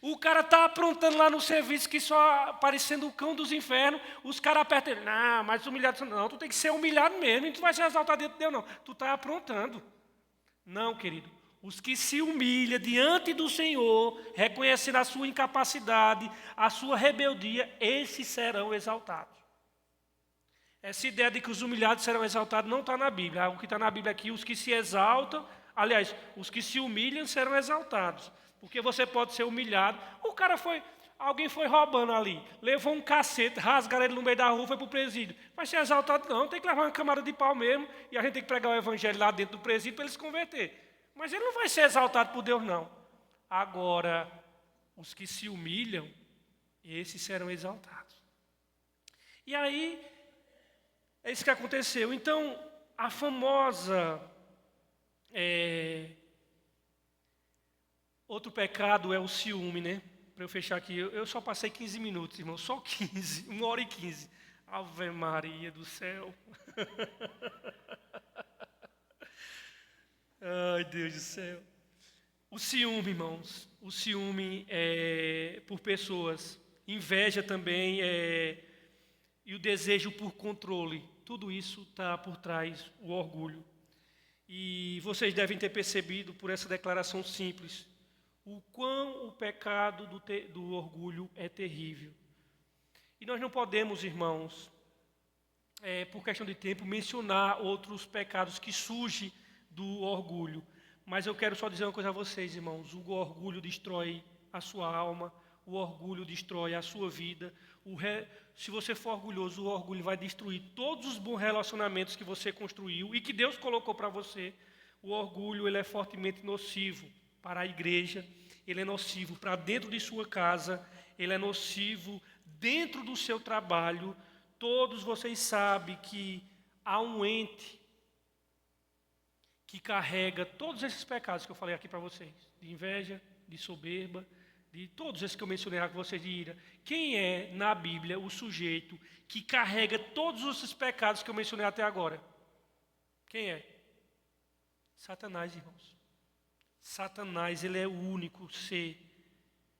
o cara está aprontando lá no serviço que só parecendo o cão dos infernos, os caras apertam ele, não, mas humilhado não, tu tem que ser humilhado mesmo, e tu vai ser exaltado dentro de Deus não, tu está aprontando. Não, querido. Os que se humilham diante do Senhor, reconhecendo a sua incapacidade, a sua rebeldia, esses serão exaltados. Essa ideia de que os humilhados serão exaltados não está na Bíblia. O que está na Bíblia aqui, os que se exaltam, aliás, os que se humilham serão exaltados. Porque você pode ser humilhado. Alguém foi roubando ali, levou um cacete, rasgaram ele no meio da rua, foi para o presídio. Vai ser exaltado? Não, tem que levar uma camada de pau mesmo, e a gente tem que pregar o evangelho lá dentro do presídio para ele se converter. Mas ele não vai ser exaltado por Deus, não. Agora, os que se humilham, esses serão exaltados. E aí, é isso que aconteceu. Então, a famosa... Outro pecado é o ciúme, né? Para eu fechar aqui, eu só passei 15 minutos, irmão. Só 15, 1h15. Ave Maria do céu. Ai, Deus do céu. O ciúme, irmãos, o ciúme por pessoas, inveja também e o desejo por controle, tudo isso está por trás, o orgulho. E vocês devem ter percebido por essa declaração simples, o quão o pecado do orgulho é terrível. E nós não podemos, irmãos, por questão de tempo, mencionar outros pecados que surgem do orgulho. Mas eu quero só dizer uma coisa a vocês, irmãos. O orgulho destrói a sua alma, o orgulho destrói a sua vida. Se você for orgulhoso, o orgulho vai destruir todos os bons relacionamentos que você construiu e que Deus colocou para você. O orgulho ele é fortemente nocivo para a igreja, ele é nocivo para dentro de sua casa, ele é nocivo dentro do seu trabalho. Todos vocês sabem que há um ente que carrega todos esses pecados que eu falei aqui para vocês, de inveja, de soberba, de todos esses que eu mencionei aqui para vocês de ira. Quem é, na Bíblia, o sujeito que carrega todos esses pecados que eu mencionei até agora? Quem é? Satanás, irmãos. Satanás, ele é o único ser,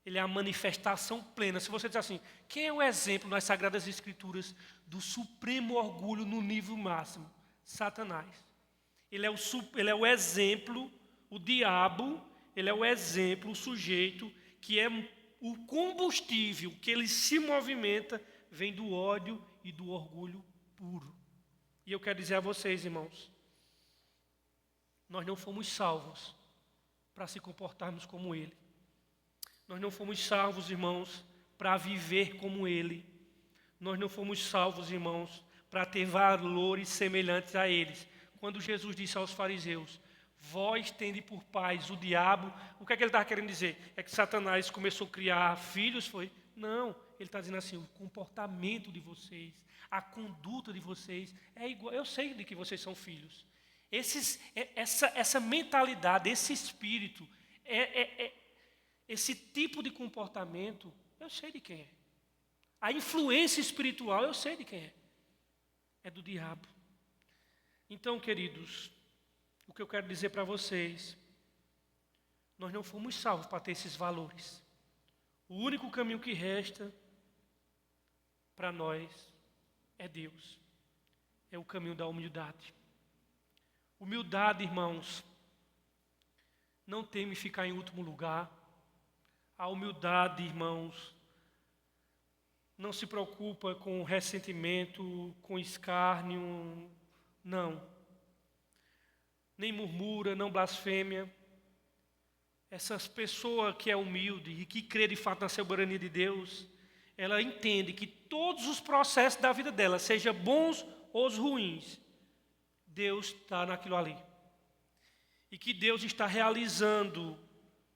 ele é a manifestação plena. Se você diz assim, quem é o exemplo nas Sagradas Escrituras do supremo orgulho no nível máximo? Satanás. Ele é o exemplo, o diabo, ele é o exemplo, o sujeito, que é o combustível, que ele se movimenta, vem do ódio e do orgulho puro. E eu quero dizer a vocês, irmãos, nós não fomos salvos para se comportarmos como ele. Nós não fomos salvos, irmãos, para viver como ele. Nós não fomos salvos, irmãos, para ter valores semelhantes a eles. Quando Jesus disse aos fariseus, vós tende por pais o diabo, o que é que ele estava querendo dizer? É que Satanás começou a criar filhos, foi? Não, ele está dizendo assim, o comportamento de vocês, a conduta de vocês é igual, eu sei de que vocês são filhos. Essa mentalidade, esse espírito, esse tipo de comportamento, eu sei de quem é. A influência espiritual, eu sei de quem é. É do diabo. Então, queridos, o que eu quero dizer para vocês, nós não fomos salvos para ter esses valores. O único caminho que resta para nós é Deus. É o caminho da humildade. Humildade, irmãos, não teme ficar em último lugar. A humildade, irmãos, não se preocupa com ressentimento, com escárnio, não. Nem murmura, não blasfêmia. Essas pessoas que é humilde e que crê de fato na soberania de Deus, ela entende que todos os processos da vida dela, sejam bons ou ruins, Deus está naquilo ali. E que Deus está realizando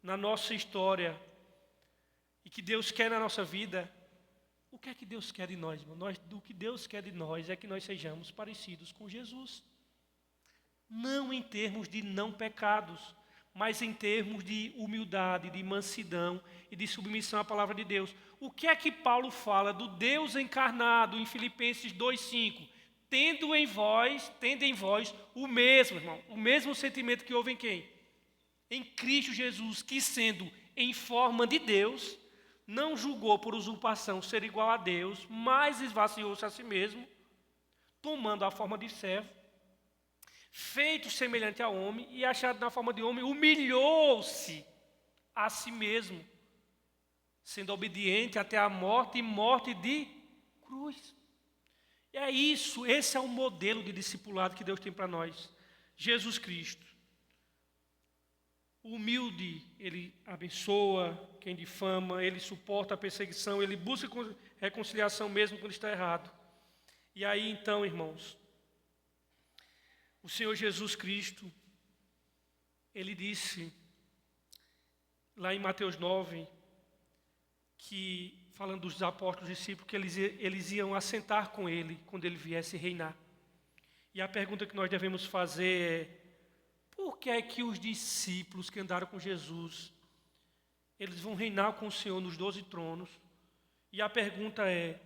na nossa história, e que Deus quer na nossa vida. O que é que Deus quer de nós, irmão? O que Deus quer de nós é que nós sejamos parecidos com Jesus. Não em termos de não pecados, mas em termos de humildade, de mansidão e de submissão à palavra de Deus. O que é que Paulo fala do Deus encarnado em Filipenses 2,5? Tendo em vós o mesmo, irmão, o mesmo sentimento que houve em quem? Em Cristo Jesus, que sendo em forma de Deus, não julgou por usurpação ser igual a Deus, mas esvaziou-se a si mesmo, tomando a forma de servo, feito semelhante a homem, e achado na forma de homem, humilhou-se a si mesmo, sendo obediente até a morte, e morte de cruz. E é isso, esse é o modelo de discipulado que Deus tem para nós. Jesus Cristo. O humilde, ele abençoa quem difama, ele suporta a perseguição, ele busca reconciliação mesmo quando está errado. E aí então, irmãos, o Senhor Jesus Cristo, ele disse, lá em Mateus 9, que, falando dos apóstolos discípulos, que eles iam assentar com ele quando ele viesse reinar. E a pergunta que nós devemos fazer é, por que é que os discípulos que andaram com Jesus, eles vão reinar com o Senhor nos 12 tronos? E a pergunta é,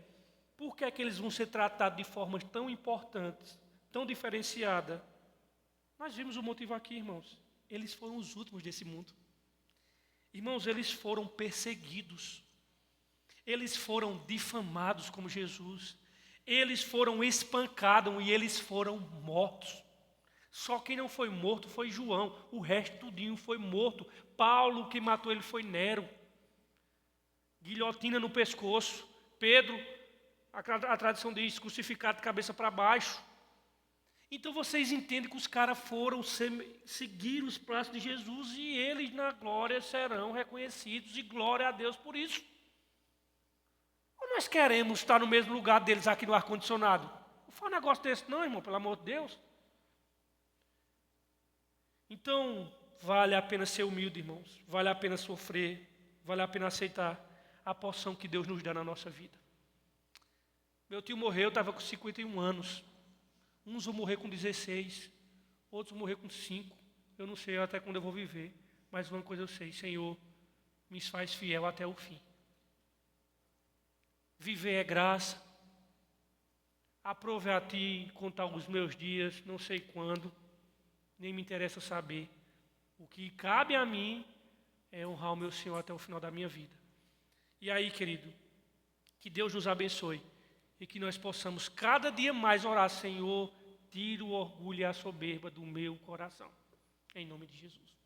por que é que eles vão ser tratados de formas tão importantes, tão diferenciadas? Nós vimos o motivo aqui, irmãos. Eles foram os últimos desse mundo. Irmãos, eles foram perseguidos. Eles foram difamados como Jesus. Eles foram espancados e eles foram mortos. Só quem não foi morto foi João. O resto tudinho foi morto. Paulo, que matou ele, foi Nero. Guilhotina no pescoço. Pedro, a tradição diz, crucificado de cabeça para baixo. Então vocês entendem que os caras foram seguir os passos de Jesus e eles na glória serão reconhecidos e glória a Deus por isso. Ou nós queremos estar no mesmo lugar deles aqui no ar-condicionado? Não faz um negócio desse não, irmão, pelo amor de Deus. Então, vale a pena ser humilde, irmãos. Vale a pena sofrer. Vale a pena aceitar a porção que Deus nos dá na nossa vida. Meu tio morreu, eu estava com 51 anos. Uns vão morrer com 16, outros vão morrer com 5. Eu não sei até quando eu vou viver, mas uma coisa eu sei, Senhor, me faz fiel até o fim. Viver é graça. Aprove a Ti contar os meus dias, não sei quando, nem me interessa saber. O que cabe a mim é honrar o meu Senhor até o final da minha vida. E aí, querido, que Deus nos abençoe e que nós possamos cada dia mais orar, Senhor, tira o orgulho e a soberba do meu coração. Em nome de Jesus.